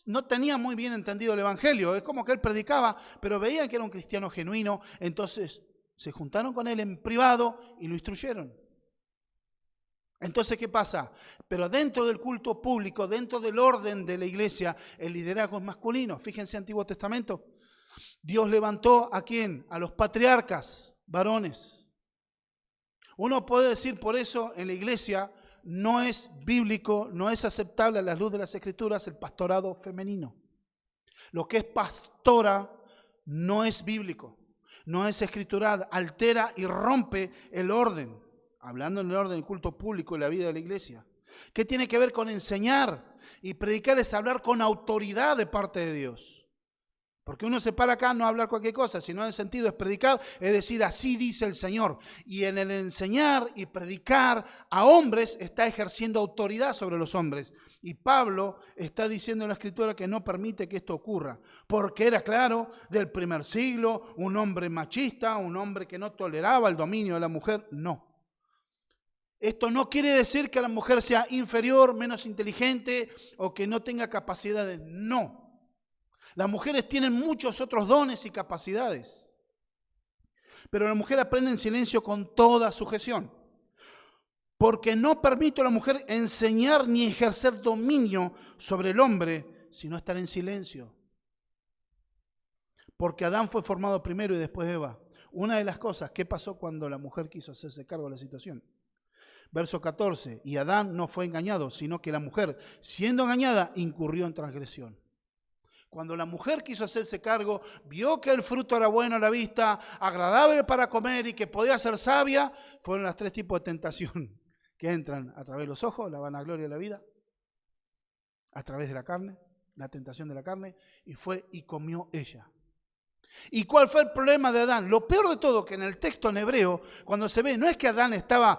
no tenía muy bien entendido el evangelio. Es como que él predicaba, pero veían que era un cristiano genuino. Entonces se juntaron con él en privado y lo instruyeron. Entonces, ¿qué pasa? Pero dentro del culto público, dentro del orden de la iglesia, el liderazgo es masculino. Fíjense Antiguo Testamento. Dios levantó ¿a quién? A los patriarcas, varones. Uno puede decir por eso en la iglesia no es bíblico, no es aceptable a la luz de las Escrituras el pastorado femenino. Lo que es pastora no es bíblico, no es escritural, altera y rompe el orden. Hablando en el orden del culto público y la vida de la iglesia. ¿Qué tiene que ver con enseñar? Y predicar es hablar con autoridad de parte de Dios. Porque uno se para acá no hablar cualquier cosa, sino en el sentido es predicar, es decir, así dice el Señor. Y en el enseñar y predicar a hombres está ejerciendo autoridad sobre los hombres. Y Pablo está diciendo en la Escritura que no permite que esto ocurra. Porque era claro, del primer siglo, un hombre machista, un hombre que no toleraba el dominio de la mujer, no. Esto no quiere decir que la mujer sea inferior, menos inteligente o que no tenga capacidades. No. Las mujeres tienen muchos otros dones y capacidades. Pero la mujer aprende en silencio con toda sujeción. Porque no permite a la mujer enseñar ni ejercer dominio sobre el hombre, sino estar en silencio. Porque Adán fue formado primero y después Eva. Una de las cosas, ¿qué pasó cuando la mujer quiso hacerse cargo de la situación? Verso 14, y Adán no fue engañado, sino que la mujer, siendo engañada, incurrió en transgresión. Cuando la mujer quiso hacerse cargo, vio que el fruto era bueno a la vista, agradable para comer y que podía ser sabia, fueron los 3 tipos de tentación que entran a través de los ojos, la vanagloria de la vida, a través de la carne, la tentación de la carne, y fue y comió ella. ¿Y cuál fue el problema de Adán? Lo peor de todo, que en el texto en hebreo, cuando se ve, no es que Adán estaba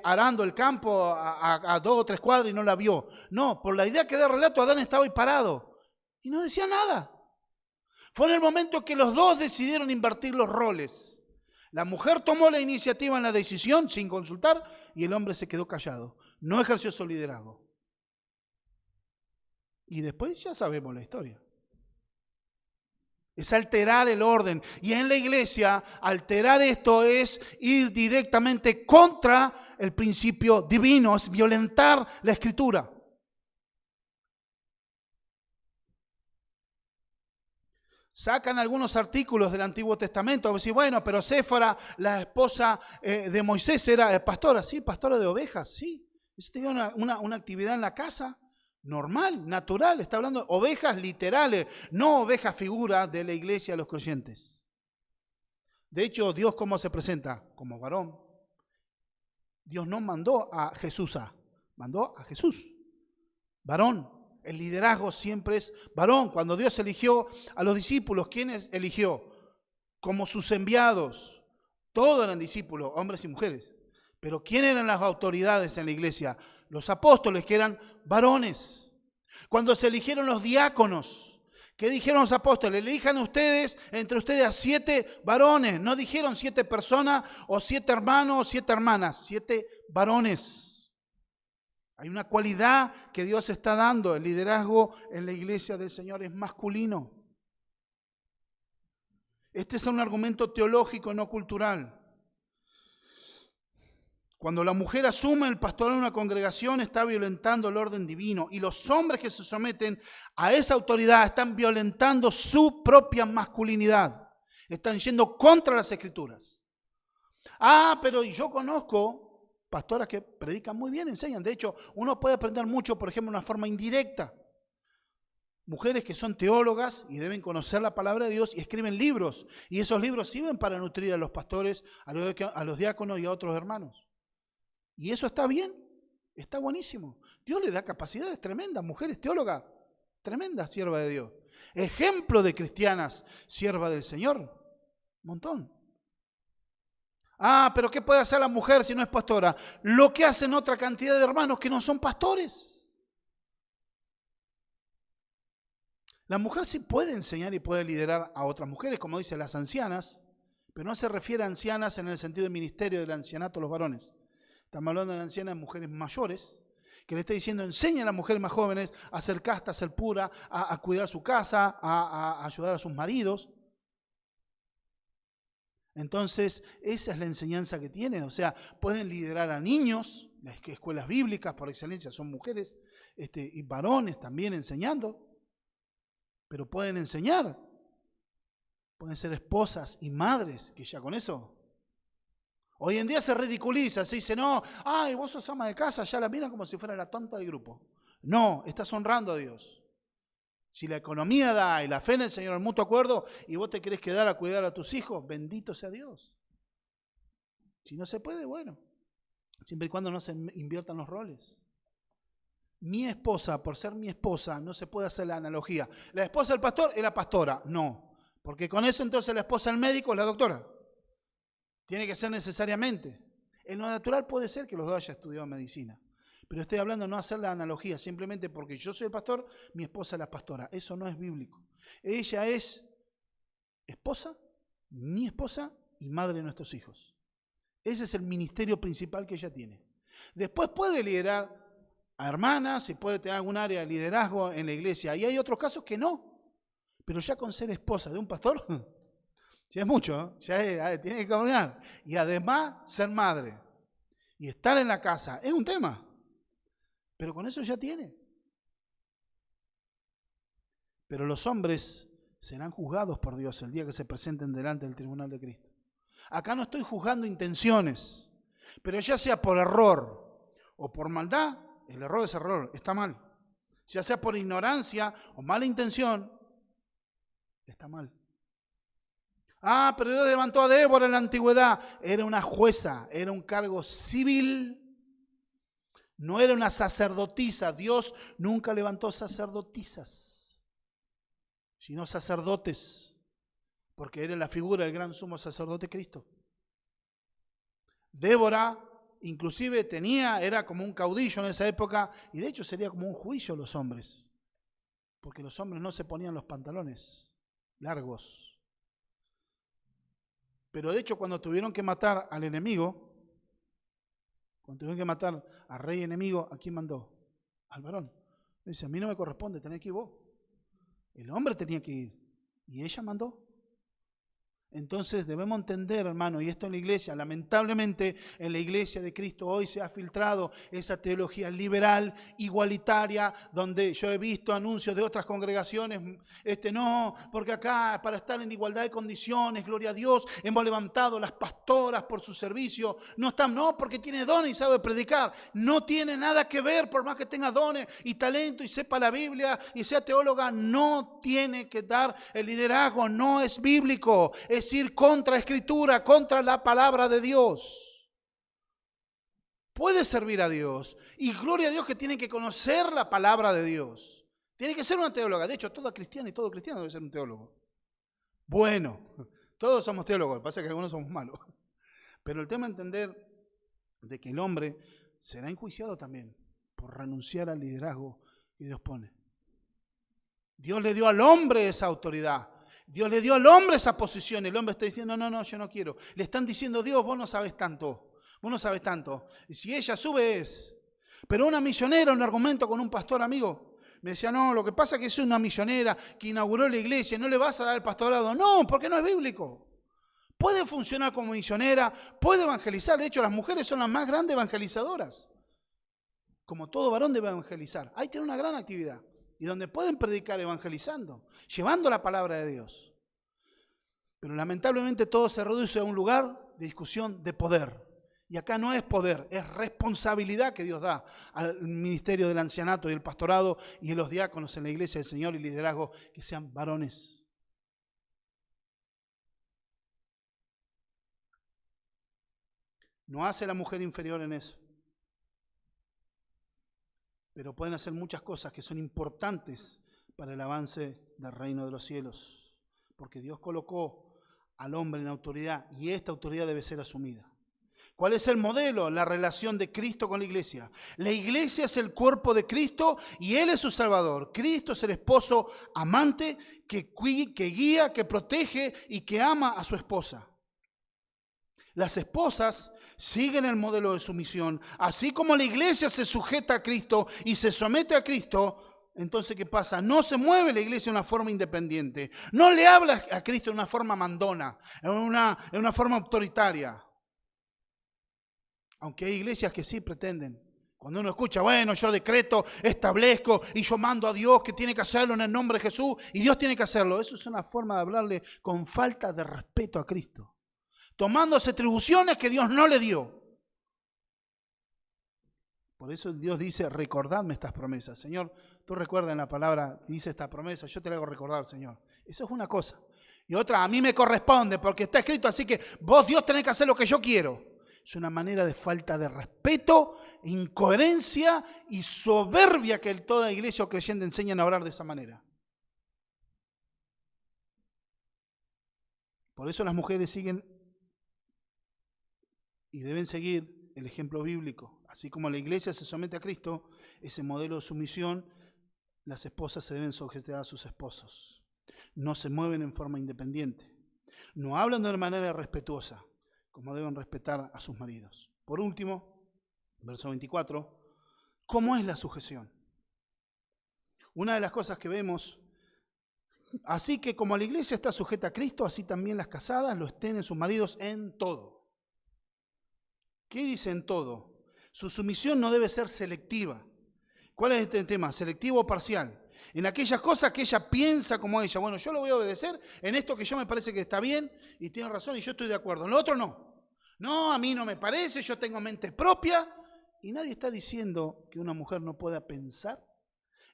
arando el campo a 2 o 3 cuadras y no la vio. No, por la idea que da el relato, Adán estaba ahí parado y no decía nada. Fue en el momento que los dos decidieron invertir los roles. La mujer tomó la iniciativa en la decisión sin consultar y el hombre se quedó callado. No ejerció su liderazgo. Y después ya sabemos la historia. Es alterar el orden. Y en la iglesia, alterar esto es ir directamente contra el principio divino, es violentar la Escritura. Sacan algunos artículos del Antiguo Testamento, decir, bueno, pero Séfora, la esposa de Moisés, era pastora, sí, pastora de ovejas, sí. Eso tenía una actividad en la casa. Normal, natural, está hablando de ovejas literales, no ovejas figuras de la iglesia de los creyentes. De hecho, Dios ¿cómo se presenta? Como varón. Dios no mandó a Jesús, mandó a Jesús, varón. El liderazgo siempre es varón. Cuando Dios eligió a los discípulos, ¿quiénes eligió? Como sus enviados. Todos eran discípulos, hombres y mujeres. Pero ¿quién eran las autoridades en la iglesia? Los apóstoles, que eran varones. Cuando se eligieron los diáconos, ¿qué dijeron los apóstoles? Elijan ustedes, entre ustedes a 7 varones. No dijeron 7 personas o 7 hermanos o 7 hermanas, 7 varones. Hay una cualidad que Dios está dando. El liderazgo en la iglesia del Señor es masculino. Este es un argumento teológico, no cultural. Cuando la mujer asume el pastorado en una congregación, está violentando el orden divino. Y los hombres que se someten a esa autoridad están violentando su propia masculinidad. Están yendo contra las Escrituras. Pero yo conozco pastoras que predican muy bien, enseñan. De hecho, uno puede aprender mucho, por ejemplo, de una forma indirecta. Mujeres que son teólogas y deben conocer la palabra de Dios y escriben libros. Y esos libros sirven para nutrir a los pastores, a los diáconos y a otros hermanos. Y eso está bien, está buenísimo. Dios le da capacidades tremendas, mujeres teólogas, tremenda sierva de Dios. Ejemplo de cristianas, sierva del Señor, un montón. Pero ¿qué puede hacer la mujer si no es pastora? Lo que hacen otra cantidad de hermanos que no son pastores. La mujer sí puede enseñar y puede liderar a otras mujeres, como dice las ancianas, pero no se refiere a ancianas en el sentido del ministerio del ancianato a los varones. Estamos hablando de ancianas mujeres mayores, que le está diciendo, enseña a las mujeres más jóvenes a ser casta, a ser pura, a cuidar su casa, a ayudar a sus maridos. Entonces, esa es la enseñanza que tienen. O sea, pueden liderar a niños, las escuelas bíblicas por excelencia son mujeres, y varones también enseñando, pero pueden enseñar. Pueden ser esposas y madres, que ya con eso. Hoy en día se ridiculiza, se dice, no, ay, vos sos ama de casa, ya la miran como si fuera la tonta del grupo. No, estás honrando a Dios. Si la economía da y la fe en el Señor, el mutuo acuerdo, y vos te querés quedar a cuidar a tus hijos, bendito sea Dios. Si no se puede, bueno, siempre y cuando no se inviertan los roles. Mi esposa, por ser mi esposa, no se puede hacer la analogía. La esposa del pastor es la pastora, no. Porque con eso entonces la esposa del médico es la doctora. Tiene que ser necesariamente. En lo natural puede ser que los dos hayan estudiado medicina. Pero estoy hablando de no hacer la analogía, simplemente porque yo soy el pastor, mi esposa es la pastora. Eso no es bíblico. Ella es esposa, mi esposa y madre de nuestros hijos. Ese es el ministerio principal que ella tiene. Después puede liderar a hermanas y puede tener algún área de liderazgo en la iglesia. Y hay otros casos que no. Pero ya con ser esposa de un pastor, ya es mucho, ya tiene que caminar. Y además ser madre y estar en la casa es un tema. Pero con eso ya tiene. Pero los hombres serán juzgados por Dios el día que se presenten delante del tribunal de Cristo. Acá no estoy juzgando intenciones, pero ya sea por error o por maldad, el error es error, está mal. Ya sea por ignorancia o mala intención, está mal. Ah, pero Dios levantó a Débora en la antigüedad. Era una jueza, era un cargo civil. No era una sacerdotisa. Dios nunca levantó sacerdotisas, sino sacerdotes, porque era la figura del gran sumo sacerdote Cristo. Débora, inclusive era como un caudillo en esa época, y de hecho sería como un juicio a los hombres, porque los hombres no se ponían los pantalones largos. Pero de hecho cuando tuvieron que matar al enemigo, cuando tuvieron que matar al rey enemigo, ¿a quién mandó? Al varón. Dice, a mí no me corresponde, tenés que ir vos. El hombre tenía que ir. Y ella mandó. Entonces debemos entender, hermano, y esto en la iglesia, lamentablemente en la iglesia de Cristo hoy se ha filtrado esa teología liberal, igualitaria, donde yo he visto anuncios de otras congregaciones, no, porque acá para estar en igualdad de condiciones, gloria a Dios, hemos levantado las pastoras por su servicio, no, porque tiene dones y sabe predicar, no tiene nada que ver, por más que tenga dones y talento y sepa la Biblia y sea teóloga, no tiene que dar el liderazgo, no es bíblico, es ir contra Escritura, contra la palabra de Dios. Puede servir a Dios y gloria a Dios que tiene que conocer la palabra de Dios. Tiene que ser una teóloga. De hecho, toda cristiana y todo cristiano debe ser un teólogo. Bueno, todos somos teólogos, lo que pasa es que algunos somos malos. Pero el tema es entender de que el hombre será enjuiciado también por renunciar al liderazgo que Dios pone. Dios le dio al hombre esa autoridad. Dios le dio al hombre esa posición. El hombre está diciendo, no, yo no quiero. Le están diciendo, Dios, vos no sabes tanto. Vos no sabes tanto. Y si ella sube es. Pero una misionera, un argumento con un pastor amigo, me decía, no, lo que pasa es que es una misionera que inauguró la iglesia, no le vas a dar el pastorado. No, porque no es bíblico. Puede funcionar como misionera, puede evangelizar. De hecho, las mujeres son las más grandes evangelizadoras. Como todo varón debe evangelizar. Ahí tiene una gran actividad. Y donde pueden predicar evangelizando, llevando la palabra de Dios. Pero lamentablemente todo se reduce a un lugar de discusión de poder. Y acá no es poder, es responsabilidad que Dios da al ministerio del ancianato y el pastorado y a los diáconos en la iglesia del Señor y liderazgo, que sean varones. No hace a la mujer inferior en eso. Pero pueden hacer muchas cosas que son importantes para el avance del reino de los cielos. Porque Dios colocó al hombre en autoridad y esta autoridad debe ser asumida. ¿Cuál es el modelo? La relación de Cristo con la iglesia. La iglesia es el cuerpo de Cristo y Él es su Salvador. Cristo es el esposo amante que guía, que protege y que ama a su esposa. Las esposas siguen el modelo de sumisión. Así como la iglesia se sujeta a Cristo y se somete a Cristo, entonces ¿qué pasa? No se mueve la iglesia de una forma independiente. No le habla a Cristo de una forma mandona, en una forma autoritaria. Aunque hay iglesias que sí pretenden. Cuando uno escucha, bueno, yo decreto, establezco y yo mando a Dios que tiene que hacerlo en el nombre de Jesús y Dios tiene que hacerlo. Eso es una forma de hablarle con falta de respeto a Cristo. Tomándose atribuciones que Dios no le dio. Por eso Dios dice, recordadme estas promesas. Señor, tú recuerdas en la palabra, dice esta promesa, yo te la hago recordar, Señor. Eso es una cosa. Y otra, a mí me corresponde porque está escrito, así que vos, Dios, tenés que hacer lo que yo quiero. Es una manera de falta de respeto, incoherencia y soberbia que toda iglesia o creyente enseñan a orar de esa manera. Por eso las mujeres siguen y deben seguir el ejemplo bíblico. Así como la iglesia se somete a Cristo, ese modelo de sumisión, las esposas se deben sujetar a sus esposos. No se mueven en forma independiente. No hablan de una manera respetuosa, como deben respetar a sus maridos. Por último, verso 24, ¿cómo es la sujeción? Una de las cosas que vemos, así que como la iglesia está sujeta a Cristo, así también las casadas lo estén en sus maridos en todo. ¿Qué dice en todo? Su sumisión no debe ser selectiva. ¿Cuál es este tema? Selectivo o parcial. En aquellas cosas que ella piensa como ella. Bueno, yo lo voy a obedecer en esto que yo me parece que está bien y tiene razón y yo estoy de acuerdo. En lo otro no. No, a mí no me parece, yo tengo mente propia. Y nadie está diciendo que una mujer no pueda pensar.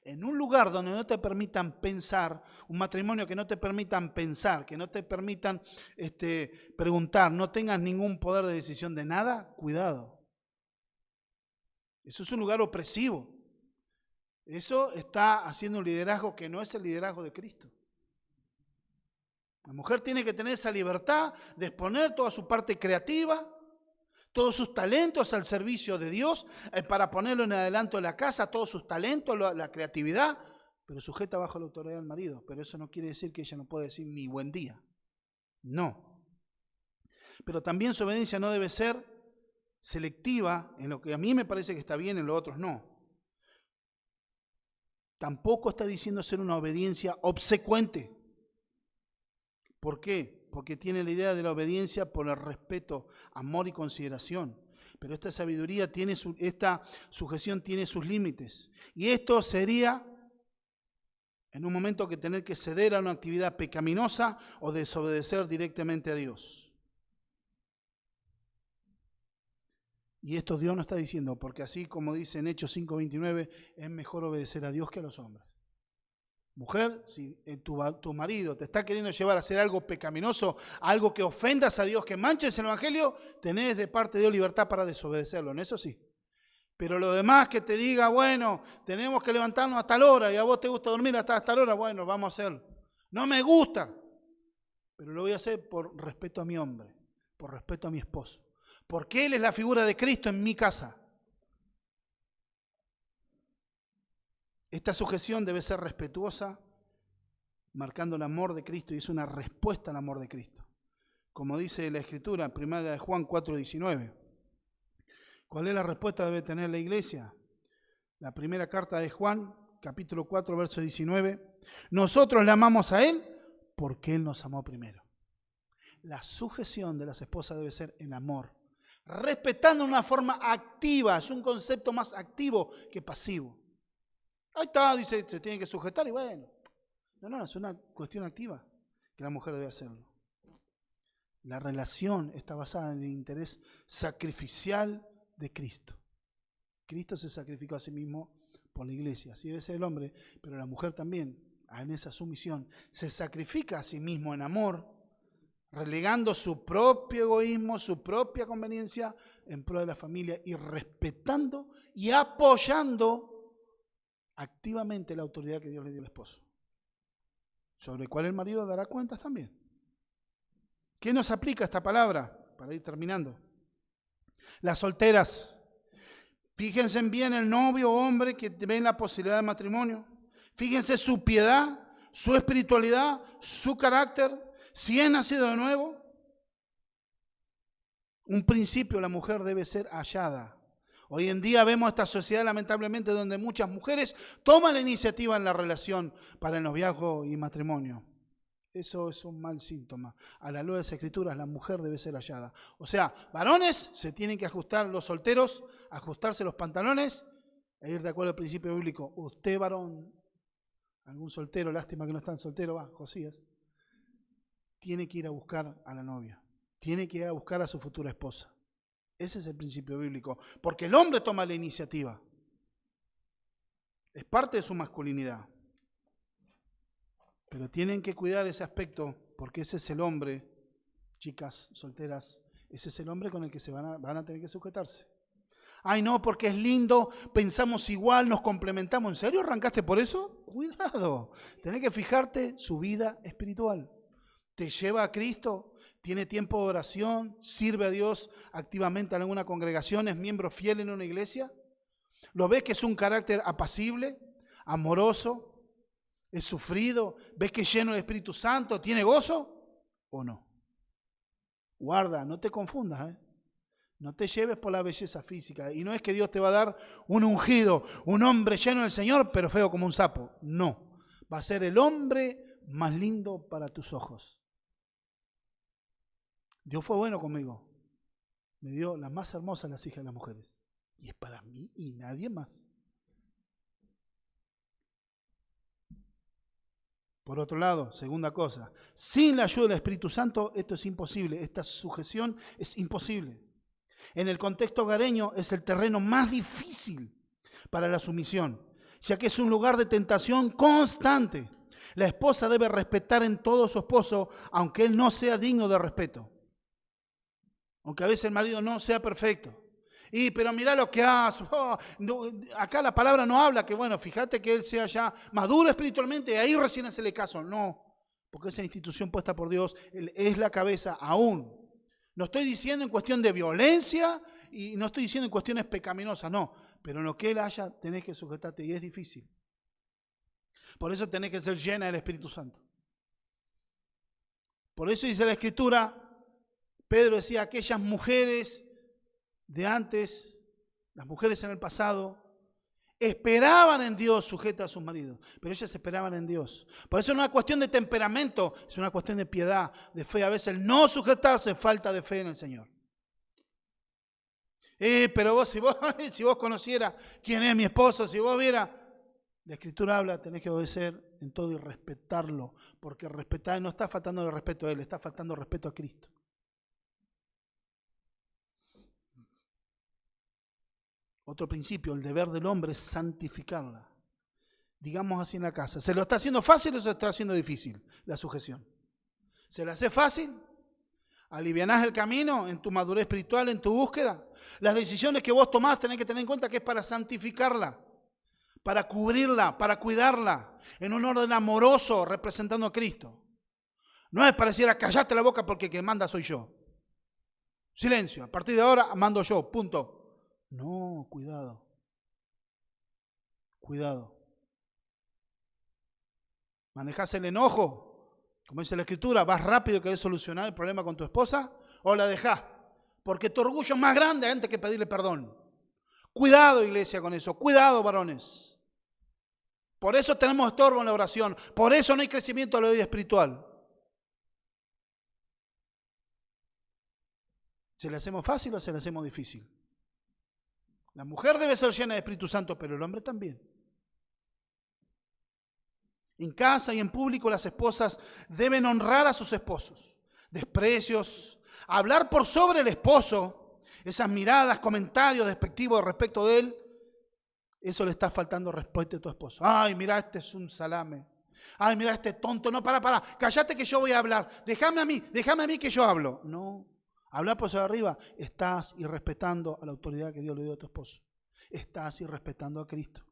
En un lugar donde no te permitan pensar, un matrimonio que no te permitan pensar, que no te permitan preguntar, no tengas ningún poder de decisión de nada, cuidado. Eso es un lugar opresivo. Eso está haciendo un liderazgo que no es el liderazgo de Cristo. La mujer tiene que tener esa libertad de exponer toda su parte creativa, todos sus talentos al servicio de Dios, para ponerlo en adelanto de la casa, todos sus talentos, la creatividad, pero sujeta bajo la autoridad del marido. Pero eso no quiere decir que ella no puede decir ni buen día. No. Pero también su obediencia no debe ser selectiva en lo que a mí me parece que está bien, en lo otros no. Tampoco está diciendo ser una obediencia obsecuente. ¿Por qué? Porque tiene la idea de la obediencia por el respeto, amor y consideración. Pero esta sabiduría esta sujeción tiene sus límites. Y esto sería en un momento que tener que ceder a una actividad pecaminosa o desobedecer directamente a Dios. Y esto Dios no está diciendo, porque así como dice en Hechos 5:29, es mejor obedecer a Dios que a los hombres. Mujer, si tu marido te está queriendo llevar a hacer algo pecaminoso, algo que ofendas a Dios, que manches el Evangelio, tenés de parte de Dios libertad para desobedecerlo, en eso sí. Pero lo demás que te diga, bueno, tenemos que levantarnos a tal hora y a vos te gusta dormir hasta tal hora, bueno, vamos a hacerlo. No me gusta, pero lo voy a hacer por respeto a mi hombre, por respeto a mi esposo. Porque Él es la figura de Cristo en mi casa. Esta sujeción debe ser respetuosa, marcando el amor de Cristo, y es una respuesta al amor de Cristo. Como dice la Escritura, primera de Juan 4:19. ¿Cuál es la respuesta que debe tener la iglesia? La primera carta de Juan, capítulo 4, verso 19. Nosotros le amamos a Él porque Él nos amó primero. La sujeción de las esposas debe ser en amor, respetando de una forma activa. Es un concepto más activo que pasivo. Ahí está, dice, se tiene que sujetar y bueno. No, es una cuestión activa que la mujer debe hacerlo. La relación está basada en el interés sacrificial de Cristo. Cristo se sacrificó a sí mismo por la iglesia. Así debe ser el hombre, pero la mujer también, en esa sumisión, se sacrifica a sí mismo en amor, relegando su propio egoísmo, su propia conveniencia en pro de la familia y respetando y apoyando activamente la autoridad que Dios le dio al esposo, sobre el cual el marido dará cuentas también. ¿Qué nos aplica esta palabra? Para ir terminando. Las solteras, fíjense bien el novio o hombre que ven la posibilidad de matrimonio. Fíjense su piedad, su espiritualidad, su carácter, si es nacido de nuevo. Un principio, la mujer debe ser hallada. Hoy en día vemos esta sociedad lamentablemente donde muchas mujeres toman la iniciativa en la relación para el noviazgo y matrimonio. Eso es un mal síntoma. A la luz de las Escrituras, la mujer debe ser hallada. O sea, varones se tienen que ajustar, los solteros, ajustarse los pantalones e ir de acuerdo al principio bíblico. Usted, varón, algún soltero, lástima que no están solteros, va, Josías, tiene que ir a buscar a la novia. Tiene que ir a buscar a su futura esposa. Ese es el principio bíblico. Porque el hombre toma la iniciativa. Es parte de su masculinidad. Pero tienen que cuidar ese aspecto, porque ese es el hombre, chicas solteras, ese es el hombre con el que se van a tener que sujetarse. Ay, no, porque es lindo, pensamos igual, nos complementamos. ¿En serio arrancaste por eso? Cuidado, tenés que fijarte su vida espiritual. ¿Te lleva a Cristo? ¿Tiene tiempo de oración? ¿Sirve a Dios activamente en alguna congregación? ¿Es miembro fiel en una iglesia? ¿Lo ves que es un carácter apacible, amoroso? ¿Es sufrido? ¿Ves que es lleno del Espíritu Santo? ¿Tiene gozo o no? Guarda, no te confundas, No te lleves por la belleza física. Y no es que Dios te va a dar un ungido, un hombre lleno del Señor, pero feo como un sapo. No. Va a ser el hombre más lindo para tus ojos. Dios fue bueno conmigo. Me dio las más hermosas las hijas de las mujeres. Y es para mí y nadie más. Por otro lado, segunda cosa, sin la ayuda del Espíritu Santo esto es imposible, esta sujeción es imposible. En el contexto hogareño es el terreno más difícil para la sumisión, ya que es un lugar de tentación constante. La esposa debe respetar en todo a su esposo, aunque él no sea digno de respeto. Aunque a veces el marido no sea perfecto. Pero mirá lo que hace. No, acá la palabra no habla que, bueno, fíjate que él sea ya maduro espiritualmente y ahí recién hacele caso. No, porque esa institución puesta por Dios, él es la cabeza aún. No estoy diciendo en cuestión de violencia y no estoy diciendo en cuestiones pecaminosas, no. Pero en lo que él haya tenés que sujetarte y es difícil. Por eso tenés que ser llena del Espíritu Santo. Por eso dice la Escritura, Pedro decía, aquellas mujeres de antes, las mujeres en el pasado, esperaban en Dios sujetas a sus maridos, pero ellas esperaban en Dios. Por eso no es una cuestión de temperamento, es una cuestión de piedad, de fe. A veces el no sujetarse es falta de fe en el Señor. Pero vos, si vos conocieras quién es mi esposo, si vos vieras, la Escritura habla, tenés que obedecer en todo y respetarlo, porque respetar no está faltando el respeto a él, está faltando el respeto a Cristo. Otro principio, el deber del hombre es santificarla. Digamos así en la casa. ¿Se lo está haciendo fácil o se lo está haciendo difícil la sujeción? ¿Se lo hace fácil? ¿Alivianás el camino en tu madurez espiritual, en tu búsqueda? Las decisiones que vos tomás tenés que tener en cuenta que es para santificarla, para cubrirla, para cuidarla, en un orden amoroso representando a Cristo. No es para decir, callate la boca porque el que manda soy yo. Silencio, a partir de ahora mando yo, punto. No, cuidado. Cuidado. ¿Manejás el enojo? Como dice la Escritura, ¿vas rápido querés solucionar el problema con tu esposa? ¿O la dejás? Porque tu orgullo es más grande antes que pedirle perdón. Cuidado, iglesia, con eso. Cuidado, varones. Por eso tenemos estorbo en la oración. Por eso no hay crecimiento de la vida espiritual. ¿Se le hacemos fácil o se le hacemos difícil? La mujer debe ser llena de Espíritu Santo, pero el hombre también. En casa y en público las esposas deben honrar a sus esposos. Desprecios, hablar por sobre el esposo, esas miradas, comentarios despectivos respecto de él, eso le está faltando respeto a tu esposo. Ay, mira, este es un salame. Ay, mira, este tonto. No, para, cállate que yo voy a hablar. Déjame a mí que yo hablo. No. Hablar por sobre arriba, estás irrespetando a la autoridad que Dios le dio a tu esposo. Estás irrespetando a Cristo.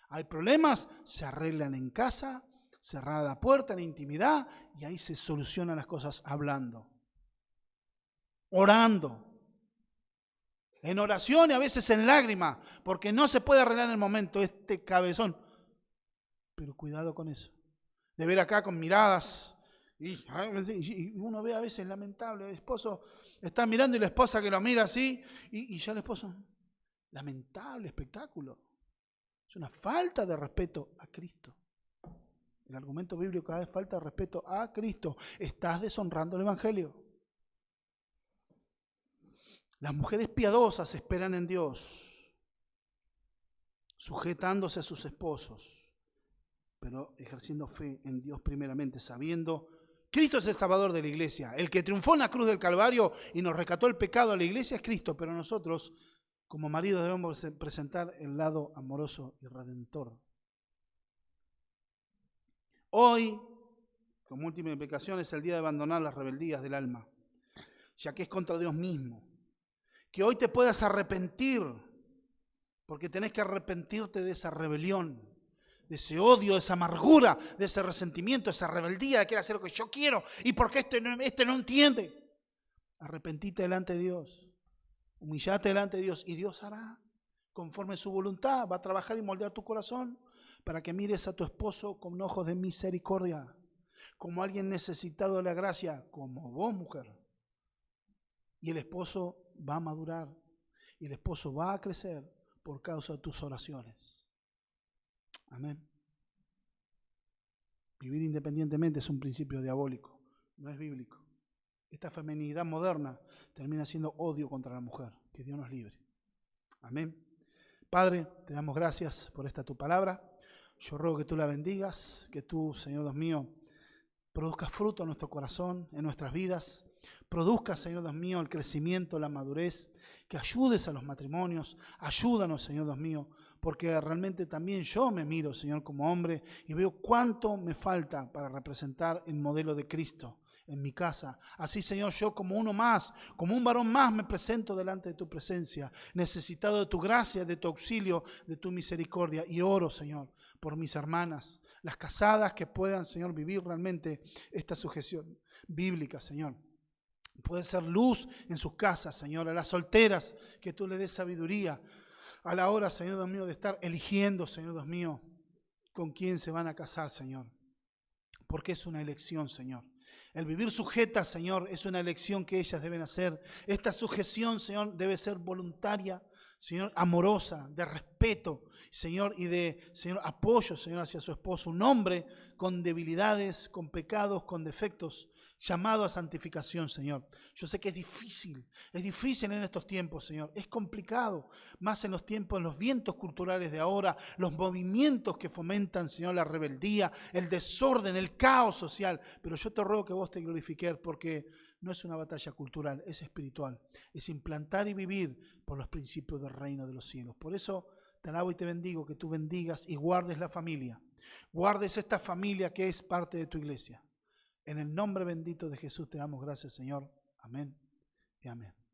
Hay problemas, se arreglan en casa, cerrada la puerta, en intimidad, y ahí se solucionan las cosas hablando, orando. en oración y a veces en lágrimas, porque no se puede arreglar en el momento este cabezón. Pero cuidado con eso. De ver acá con miradas. Y uno ve a veces lamentable, el esposo está mirando y la esposa que lo mira así, y ya el esposo, lamentable espectáculo. Es una falta de respeto a Cristo. El argumento bíblico es falta de respeto a Cristo. Estás deshonrando el Evangelio. Las mujeres piadosas esperan en Dios, sujetándose a sus esposos, pero ejerciendo fe en Dios primeramente, sabiendo Cristo es el Salvador de la iglesia. El que triunfó en la cruz del Calvario y nos rescató el pecado a la iglesia es Cristo, pero nosotros, como maridos, debemos presentar el lado amoroso y redentor. Hoy, como última implicación, es el día de abandonar las rebeldías del alma, ya que es contra Dios mismo. Que hoy te puedas arrepentir, porque tenés que arrepentirte de esa rebelión, de ese odio, de esa amargura, de ese resentimiento, de esa rebeldía de querer hacer lo que yo quiero y porque este no entiende. Arrepentite delante de Dios, humillate delante de Dios y Dios hará conforme su voluntad. Va a trabajar y moldear tu corazón para que mires a tu esposo con ojos de misericordia, como alguien necesitado de la gracia, como vos, mujer. Y el esposo va a madurar y el esposo va a crecer por causa de tus oraciones. Amén. Vivir independientemente es un principio diabólico, no es bíblico. Esta feminidad moderna termina siendo odio contra la mujer. Que Dios nos libre. Amén. Padre, te damos gracias por esta tu palabra. Yo ruego que tú la bendigas, que tú, Señor Dios mío, produzcas fruto en nuestro corazón, en nuestras vidas. Produzca, Señor Dios mío, el crecimiento, la madurez, que ayudes a los matrimonios. Ayúdanos, Señor Dios mío, porque realmente también yo me miro, Señor, como hombre y veo cuánto me falta para representar el modelo de Cristo en mi casa. Así, Señor, yo como uno más, como un varón más, me presento delante de tu presencia, necesitado de tu gracia, de tu auxilio, de tu misericordia. Y oro, Señor, por mis hermanas, las casadas que puedan, Señor, vivir realmente esta sujeción bíblica, Señor. Poder ser luz en sus casas, Señor. A las solteras, que tú le des sabiduría a la hora, Señor Dios mío, de estar eligiendo, Señor Dios mío, con quién se van a casar, Señor. Porque es una elección, Señor. El vivir sujetas, Señor, es una elección que ellas deben hacer. Esta sujeción, Señor, debe ser voluntaria, Señor, amorosa, de respeto, Señor, y de, Señor, apoyo, Señor, hacia su esposo. Un hombre con debilidades, con pecados, con defectos, llamado a santificación, Señor. Yo sé que es difícil en estos tiempos, Señor. Es complicado, más en los tiempos, en los vientos culturales de ahora, los movimientos que fomentan, Señor, la rebeldía, el desorden, el caos social. Pero yo te ruego que vos te glorifiques, porque no es una batalla cultural, es espiritual. Es implantar y vivir por los principios del reino de los cielos. Por eso te alabo y te bendigo, que tú bendigas y guardes la familia. Guardes esta familia que es parte de tu iglesia. En el nombre bendito de Jesús te damos gracias, Señor. Amén y amén.